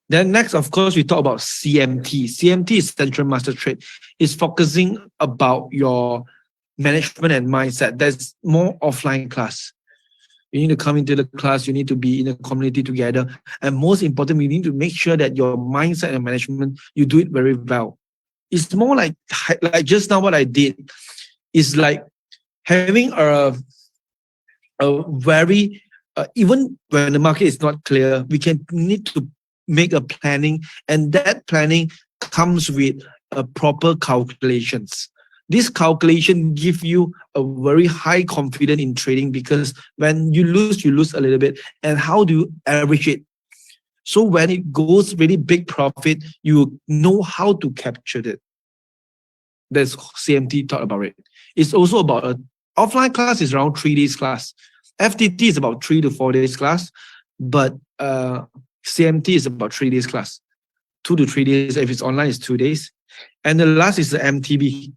Then next, of course, we talk about CMT. CMT is Central Master Trade. It's focusing about your management and mindset. That's more offline class. You need to come into the class. You need to be in a community together. And most important, we need to make sure that your mindset and management, you do it very well. It's more like just now what I did is like having a very even when the market is not clear, we can need to make a planning, and that planning comes with proper calculations. This calculation give you a very high confidence in trading, because when you lose a little bit. And how do you average it? So when it goes really big profit, you know how to capture it. That's CMT thought about it. It's also about a offline class is around 3 days class. FTT is about 3 to 4 days class, but CMT is about 3 days class. 2 to 3 days. If it's online, it's 2 days. And the last is the MTB.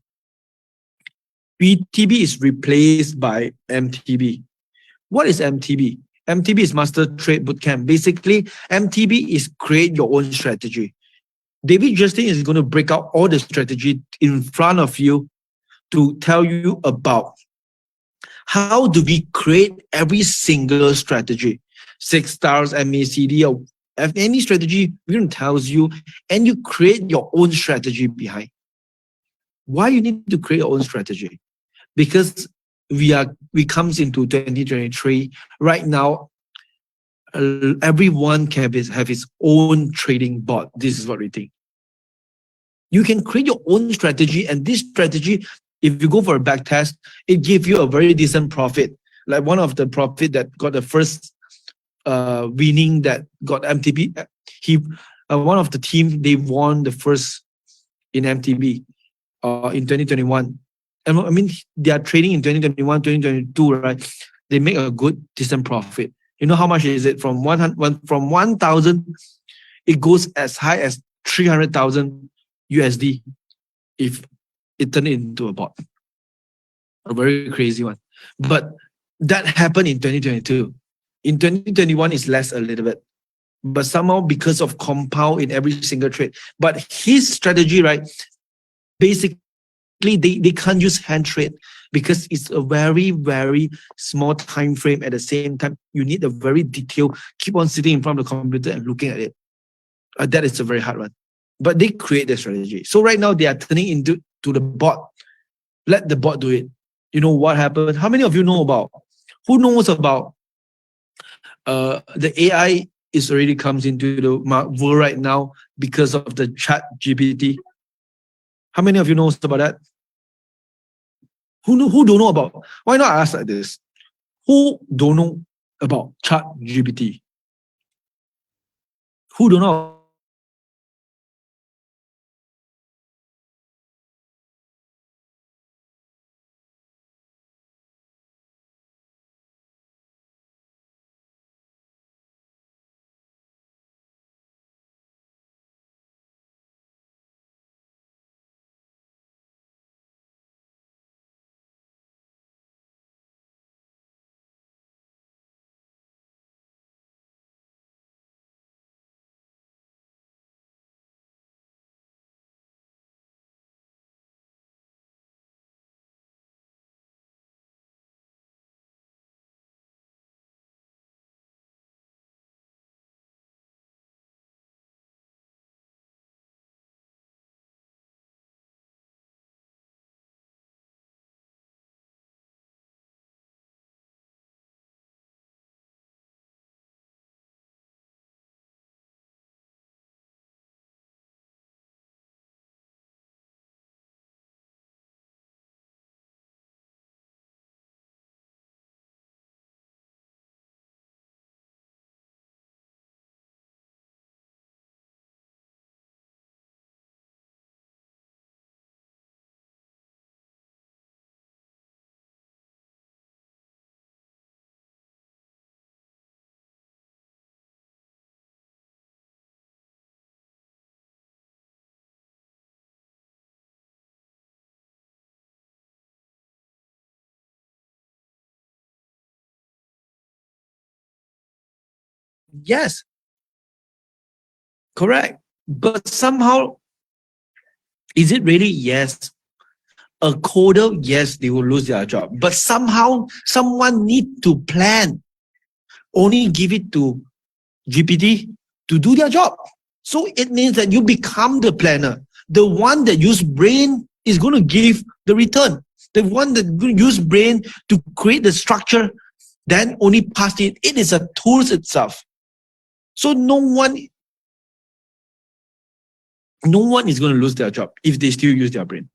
BTB is replaced by MTB. What is MTB? MTB is Master Trade Bootcamp. Basically, MTB is create your own strategy. David Justin is going to break out all the strategy in front of you to tell you about how do we create every single strategy. 6 stars, MACD, or any strategy, we're going to tell you, and you create your own strategy behind. Why you need to create your own strategy? Because we comes into 2023 right now. Everyone can have his own trading bot. This is what we think. You can create your own strategy, and this strategy, if you go for a back test, it gives you a very decent profit. Like one of the profit that got the first winning that got MTB, one of the team, they won the first in MTB in 2021. And I mean, they are trading in 2021, 2022, right? They make a good, decent profit. You know how much is it? From 1,000, it goes as high as 300,000 USD if it turned into a bot. A very crazy one. But that happened in 2022. In 2021, it's less a little bit. But somehow, because of compound in every single trade. But his strategy, right? Basically, they can't use hand trade because it's a very, very small time frame. At the same time, you need a very detailed, keep on sitting in front of the computer and looking at it. That is a very hard one. But they create the strategy. So right now, they are turning into the bot. Let the bot do it. You know what happened? How many of you know about? Who knows about the AI is already comes into the world right now because of the chat GPT? How many of you knows about that? Who don't know about? Why not ask like this? Who don't know about chat GPT? Who don't know? Yes, correct. But somehow, is it really? Yes. A coder, yes, they will lose their job. But somehow, someone need to plan. only give it to GPT to do their job. So it means that you become the planner. The one that use brain is going to give the return. The one that use brain to create the structure, then only pass it. It is a tools itself. So no one is going to lose their job if they still use their brains.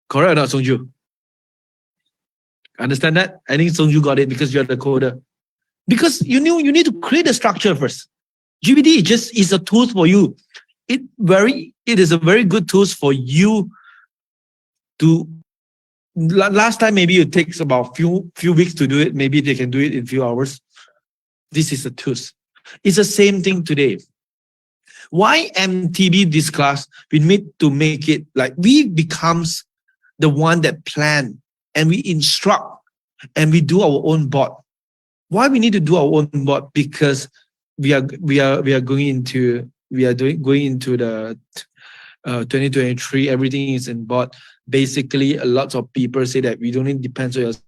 Correct or not, Songju? Understand that? I think Songju got it because you're the coder. Because you need to create a structure first. GPT just is a tool for you. It is a very good tool for you to. Last time maybe it takes about few weeks to do it. Maybe they can do it in few hours. This is a tool. It's the same thing today. Why MTB this class? We need to make it like we becomes the one that plan and we instruct and we do our own bot. Why we need to do our own bot? Because we are going into the 2023. Everything is in bot. Basically, a lot of people say that we don't need to depend on yourself.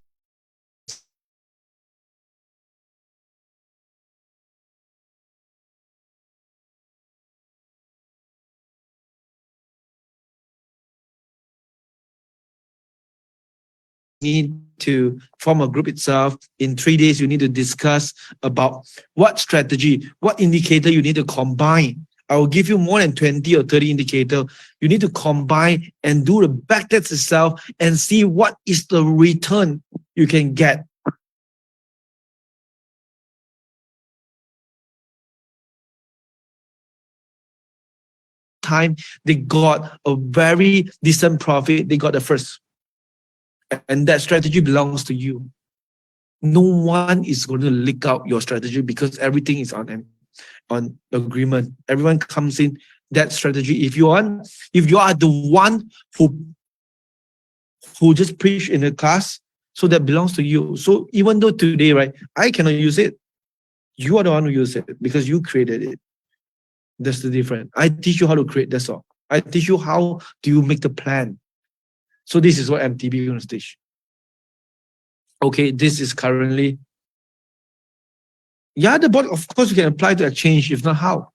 Need to form a group itself. In 3 days, you need to discuss about what strategy, what indicator you need to combine. I will give you more than 20 or 30 indicator. You need to combine and do the backtest itself and see what is the return you can get. Time they got a very decent profit. They got the first. And that strategy belongs to you. No one is going to leak out your strategy because everything is on agreement. Everyone comes in that strategy. If you are the one who just preach in the class, so that belongs to you. So even though today, right, I cannot use it, you are the one who use it because you created it. That's the difference. I teach you how to create. That's all. I teach you how do you make the plan. So this is what MTB is going to teach. Okay, this is currently. Yeah, the bot, of course, you can apply to exchange. If not, how?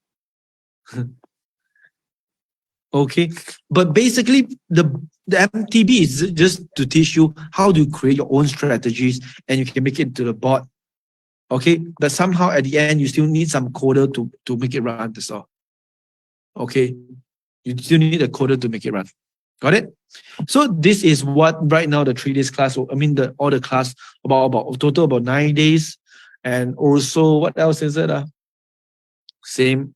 Okay, but basically, the MTB is just to teach you how to create your own strategies and you can make it to the bot. Okay, but somehow at the end, you still need some coder to make it run. That's all. Okay, you still need a coder to make it run. Got it? So this is what right now the 3 days class, I mean all the class about total about 9 days. And also what else is it? Same.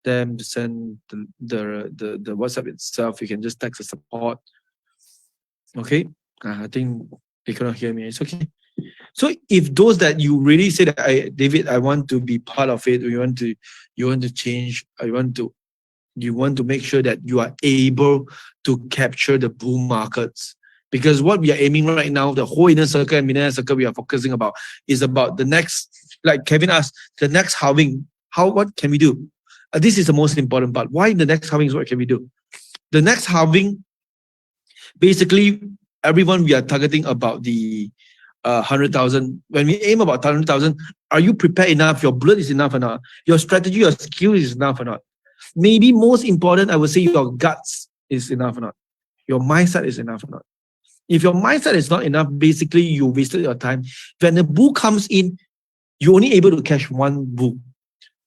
Them to send the WhatsApp itself. You can just text the support. Okay, I think they cannot hear me. It's okay. So if those that you really say that David, I want to be part of it, or you want to change, I want to You want to make sure that you are able to capture the bull markets. Because what we are aiming right now, the whole inner circle and millionaire circle we are focusing about is about the next, like Kevin asked, the next halving. What can we do? This is the most important part. Why the next halving is what can we do? The next halving, basically, everyone we are targeting about the 100,000. When we aim about 100,000, are you prepared enough? Your blood is enough or not? Your strategy, your skill is enough or not? Maybe most important, I would say your guts is enough or not? Your mindset is enough or not? If your mindset is not enough, basically you wasted your time. When the bull comes in, you're only able to catch one bull.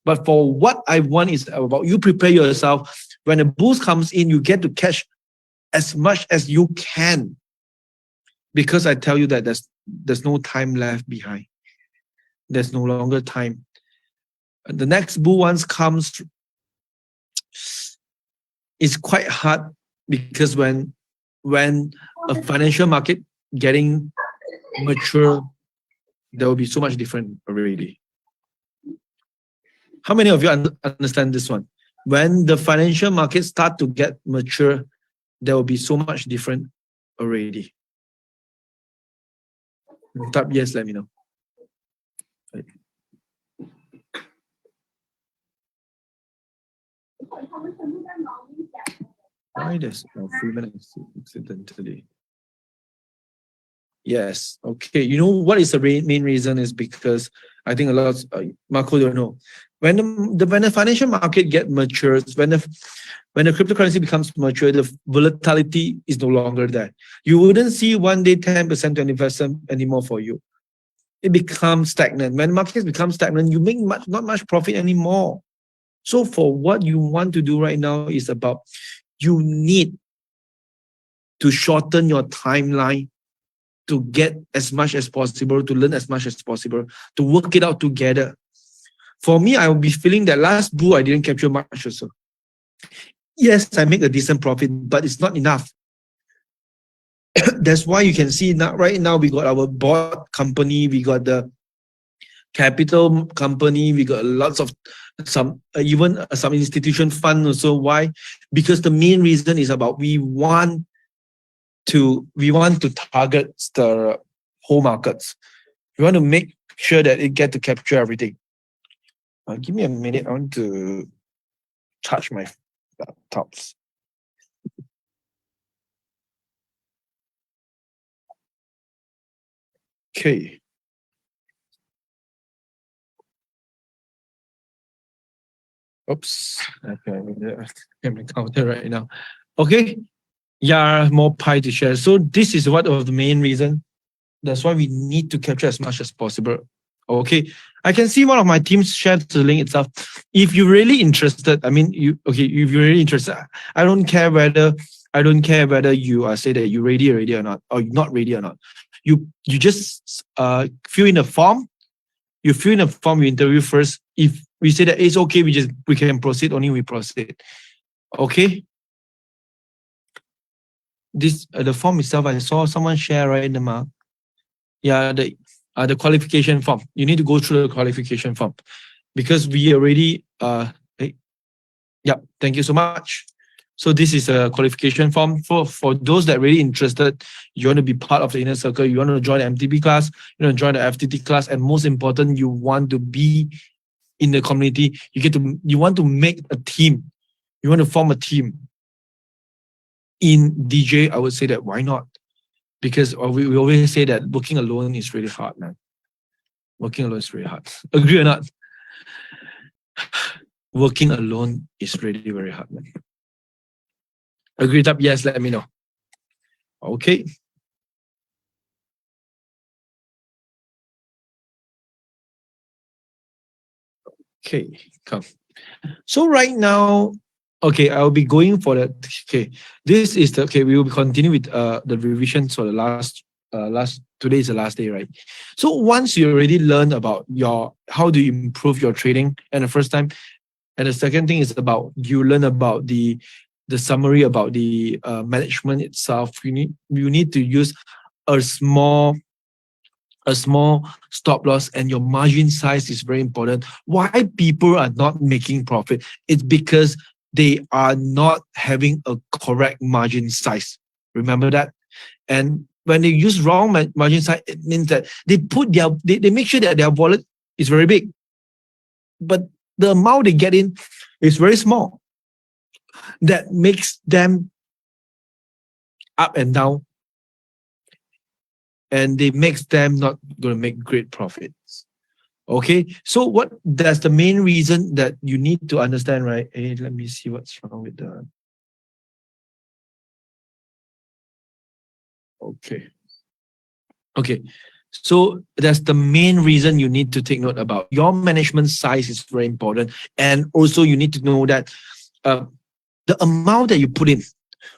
But for what I want is about you prepare yourself. When the bull comes in, you get to catch as much as you can. Because I tell you that there's no time left behind. There's no longer time. The next bull once comes, it's quite hard because when a financial market getting mature, there will be so much different already. How many of you understand this one? When the financial markets start to get mature, there will be so much different already. Type yes, let me know. Why does Freeman accidentally? Yes. Okay. You know what is the main reason is because I think a lot of Marco don't know. When the financial market get matures, when the cryptocurrency becomes mature, the volatility is no longer there. You wouldn't see one day 10%, 20% anymore for you. It becomes stagnant. When markets become stagnant, you make not much profit anymore. So for what you want to do right now is about you need to shorten your timeline to get as much as possible, to learn as much as possible, to work it out together. For me, I will be feeling that last bull, I didn't capture much also. Yes, I make a decent profit, but it's not enough. That's why you can see now, right now, we got our board company, we got the capital company, we got lots of some institution fund also. Why? Because the main reason is about we want to target the whole markets. We want to make sure that it get to capture everything. Give me a minute. I want to touch my laptops. Okay. Oops. Okay, I'm encounter right now. Okay. Yeah, more pie to share. So this is one of the main reason. That's why we need to capture as much as possible. Okay. I can see one of my teams shared the link itself. If you're really interested, I mean, if you're really interested, I don't care whether you are say that you're ready already or not, or you're not ready or not. You just fill in a form. You fill in a form, you interview first. If we say that it's okay, we can proceed, only we proceed. Okay. This the form itself, I saw someone share right in the mark. Yeah, the qualification form. You need to go through the qualification form because we already yeah, thank you so much. So this is a qualification form for those that are really interested. You want to be part of the inner circle. You want to join the MTB class. You want to join the FTT class, and most important, you want to be in the community. You want to make a team. You want to form a team. In DJ, I would say that why not? Because we always say that working alone is really hard, man. Working alone is really hard. Agree or not? Working alone is really very hard, man. Agreed up? Yes, let me know. Okay. Okay, come. So right now, okay, I'll be going for the, okay, this is the, okay, we will continue with the revisions for the last, today is the last day, right? So once you already learn about how to improve your trading and the first time, and the second thing is about, you learn about the summary about the management itself. You need to use a small stop loss, and your margin size is very important. Why people are not making profit? It's because they are not having a correct margin size. Remember that? And when they use wrong margin size, it means that they make sure that their wallet is very big, but the amount they get in is very small. That makes them up and down, and they makes them not going to make great profits. Okay, so that's the main reason that you need to understand, right? Hey, let me see what's wrong with the. Okay. So that's the main reason you need to take note about your management size is very important, and also you need to know that the amount that you put in.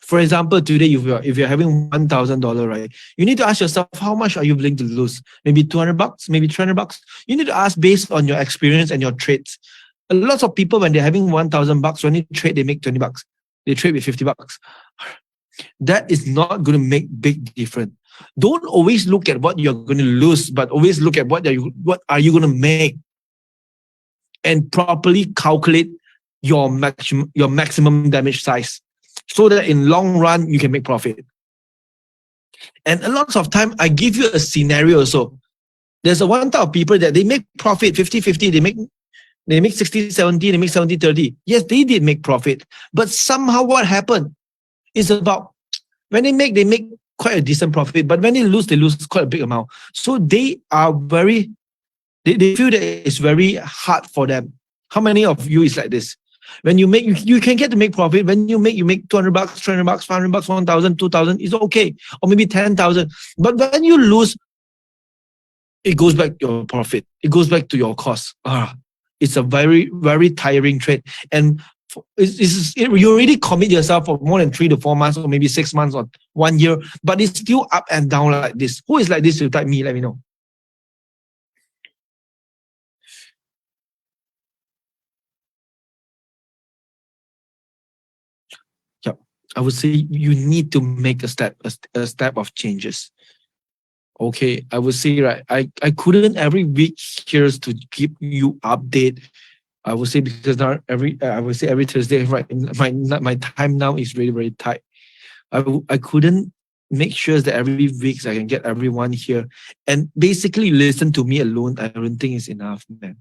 For example, today if you're having $1,000, right? You need to ask yourself how much are you willing to lose? Maybe $200, maybe $300. You need to ask based on your experience and your trades. A lot of people when they're having $1,000, when they trade, they make $20. They trade with $50. That is not going to make big difference. Don't always look at what you're going to lose, but always look at what are you going to make, and properly calculate your maximum damage size, so that in long run you can make profit. And a lot of time, I give you a scenario also. There's a one type of people that they make profit 50-50, they make 60-70, they make 70-30. Yes, they did make profit, but somehow what happened is about when they make quite a decent profit, but when they lose quite a big amount. So they are they feel that it's very hard for them. How many of you is like this? When you make, you can get to make profit. When you make $200, $300, $500, 1,000, 2,000, it's okay. Or maybe 10,000. But when you lose, it goes back to your profit. It goes back to your cost. It's a very, very tiring trade. And you already commit yourself for more than 3 to 4 months, or maybe 6 months or 1 year, but it's still up and down like this. Who is like this? You type me, let me know. Yeah, I would say you need to make a step of changes. Okay, I would say, right, I couldn't every week here to keep you update. I would say because now I would say every Thursday, right? My time now is really very tight. I couldn't make sure that every week I can get everyone here and basically listen to me alone. I don't think it's enough, man.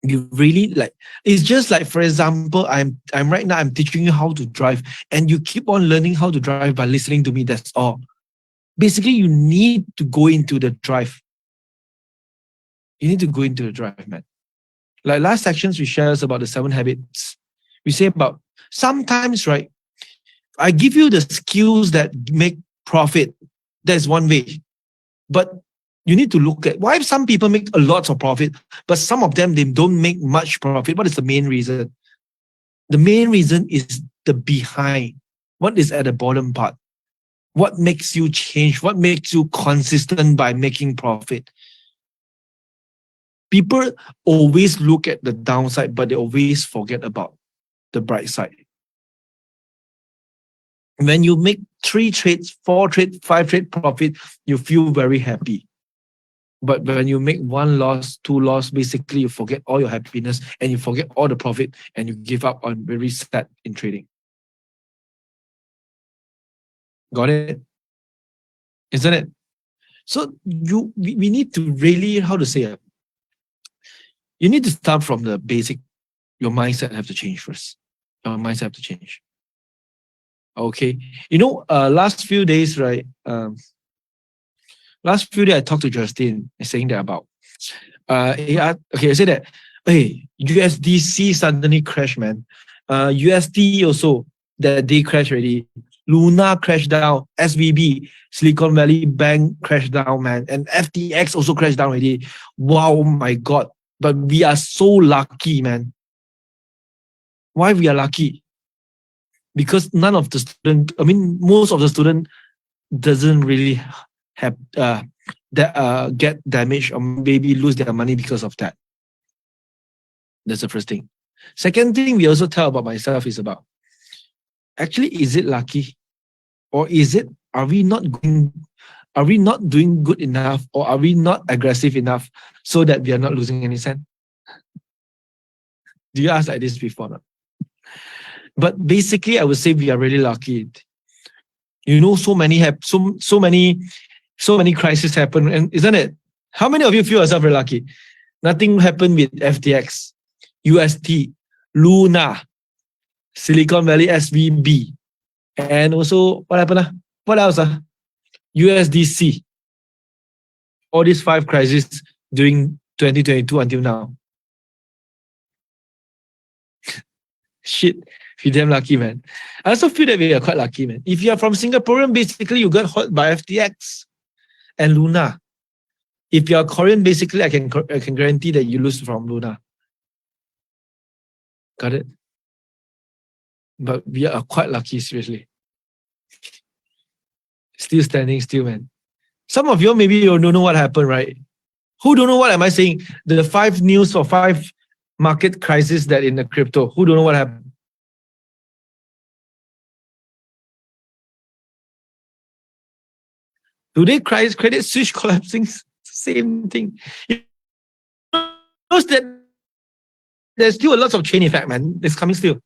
You really like, it's just like, for example, I'm right now I'm teaching you how to drive, and you keep on learning how to drive by listening to me. That's all. Basically, you need to go into the drive. You need to go into the drive, man. Like last sections, we share us about the 7 habits. We say about sometimes, right? I give you the skills that make profit. That's one way. But you need to look at why some people make a lot of profit, but some of them, they don't make much profit. What is the main reason? The main reason is the behind. What is at the bottom part? What makes you change? What makes you consistent by making profit? People always look at the downside, but they always forget about the bright side. When you make 3 trades, 4 trades, 5 trade profit, you feel very happy. But when you make 1 loss, 2 loss, basically you forget all your happiness and you forget all the profit, and you give up on very sad in trading. Got it? Isn't it? So we need to really, how to say it? You need to start from the basic. Your mindset have to change first. Your mindset have to change. Okay. Last few days, right? Last few days I talked to Justin saying that about I said that, hey, USDC suddenly crashed, man. USD also that day crashed already. Luna crashed down. SVB, Silicon Valley Bank crashed down, man. And FTX also crashed down already. Wow, my God. But we are so lucky, man. Why we are lucky? Because none of the student, most of the student doesn't really have get damaged or maybe lose their money because of that. That's the first thing. Second thing we also tell about myself is about, actually, is it lucky? Or are we not doing good enough, or are we not aggressive enough so that we are not losing any cent? Do you ask like this before? Not? But basically, I would say we are really lucky. You know, so many crises happen, and isn't it? How many of you feel yourself very lucky? Nothing happened with FTX, UST, Luna, Silicon Valley SVB, and also what happened? What else? USDC. All these 5 crises during 2022 until now. Shit, we're damn lucky, man. I also feel that we are quite lucky, man. If you are from Singaporean, basically you got hurt by FTX and Luna. If you are Korean, basically I can guarantee that you lose from Luna. Got it? But we are quite lucky, seriously. Still standing still, man. Some of you maybe you don't know what happened, right? Who don't know what am I saying? The 5 news or 5 market crisis that in the crypto. Who don't know what happened? Today, credit switch collapsing, same thing. You know that there's still a lot of chain effect, man. It's coming still.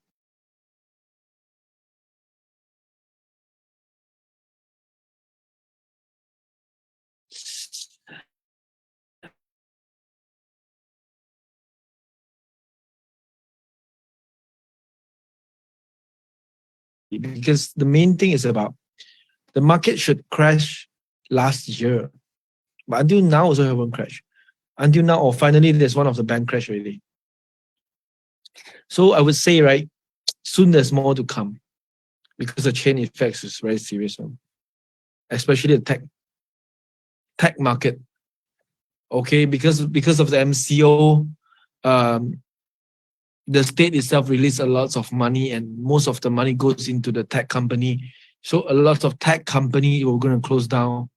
Because the main thing is about the market should crash last year. But until now, also haven't crashed. Until now, or finally, there's one of the bank crash already. So I would say, right, soon there's more to come because the chain effects is very serious one, especially the tech market. Okay, because of the MCO, the state itself released a lot of money, and most of the money goes into the tech company. So a lot of tech company were going to close down.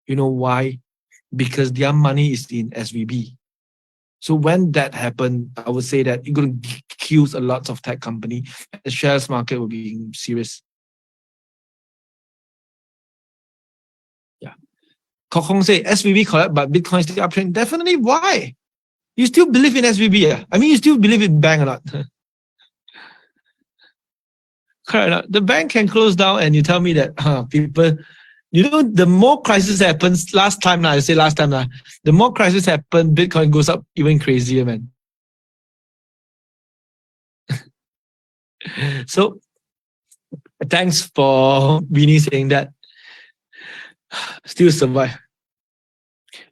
You know why? Because their money is in SVB. So when that happened, I would say that it's going to kill a lot of tech company. The shares market will be serious. Yeah. Kok Hong say SVB collapsed, but Bitcoin still uptrend. Definitely. Why? You still believe in SVB? I mean, you still believe in bank or not? Correct. The bank can close down, and you tell me that people, you know, the more crisis happens, the more crisis happen, Bitcoin goes up even crazier, man. So thanks for Vinny saying that. Still survive.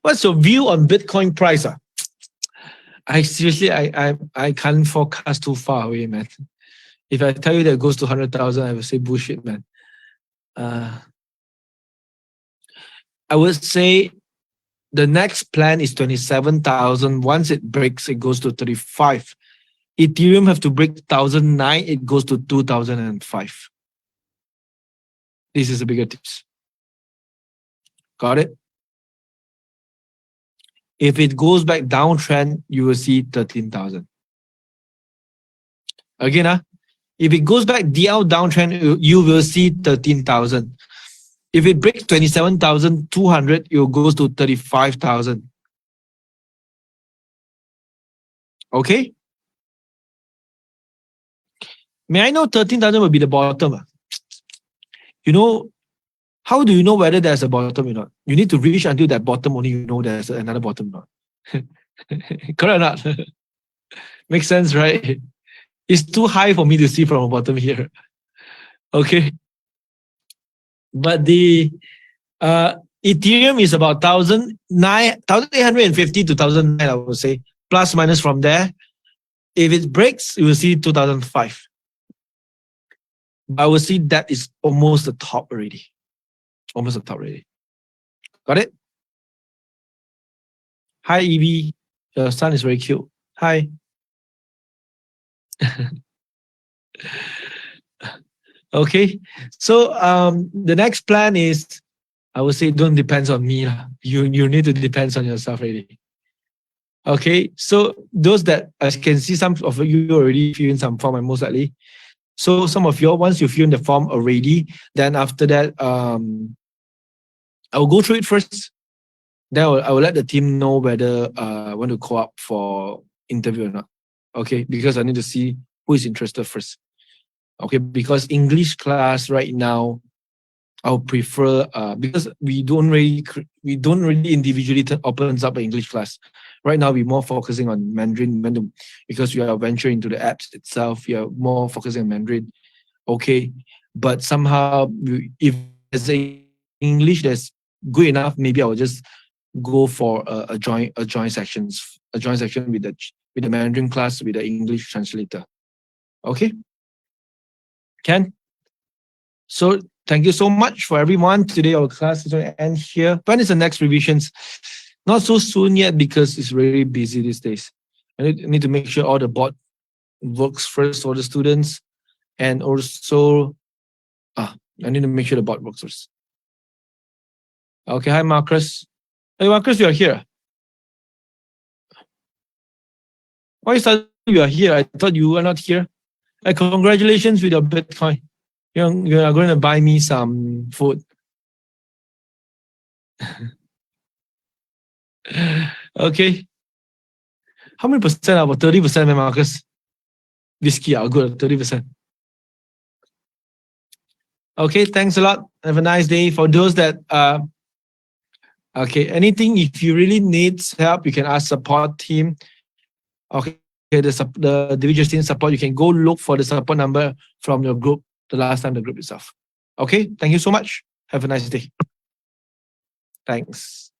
What's your view on Bitcoin price? I seriously, I can't forecast too far away, man. If I tell you that it goes to 100,000, I will say bullshit, man. I would say the next plan is 27,000. Once it breaks, it goes to 35. Ethereum have to break 1,009, it goes to 2,005. This is a bigger tips. Got it? If it goes back downtrend, you will see 13,000. Again, if it goes back DL downtrend, you will see 13,000. If it breaks 27,200, it goes to 35,000. Okay? May I know 13,000 will be the bottom? You know, how do you know whether there's a bottom or not? You need to reach until that bottom, only you know there's another bottom or not. Correct or not? Makes sense, right? It's too high for me to see from a bottom here. Okay. But the Ethereum is about 1,850 to 1,009, I would say, plus minus from there. If it breaks, you will see 2005. I would see that is almost the top already. Almost the top already. Got it? Hi, Evie. Your son is very cute. Hi. Okay. So the next plan is, I would say, don't depend on me. You need to depend on yourself already. Okay. So those that I can see, some of you already fill in some form, and most likely. So some of you, once you fill in the form already, then after that, I will go through it first. Then I will let the team know whether I want to call up for interview or not. Okay, because I need to see who is interested first. Okay, because English class right now, I'll prefer because we don't really individually opens up an English class. Right now, we're more focusing on Mandarin because we are venturing into the apps itself. We are more focusing on Mandarin. Okay, but somehow if there's a English that's good enough, maybe I will just go for a joint section with the Mandarin class with the English translator. Okay, Ken. So thank you so much for everyone. Today our class is going to end here. When is the next revisions? Not so soon yet because it's really busy these days. I need to make sure all the board works first for the students, and also I need to make sure the board works first. Okay, hi Marcus. Hey Marcus, you are here. Why suddenly you are here? I thought you were not here. Congratulations with your Bitcoin. You are going to buy me some food. Okay. How many percent? About 30%, Marcus. Whiskey, I'll go 30%. Okay, thanks a lot. Have a nice day. For those that okay, anything if you really need help, you can ask support team. Okay, the division team support. You can go look for the support number from your group the last time the group itself. Okay, thank you so much. Have a nice day. Thanks.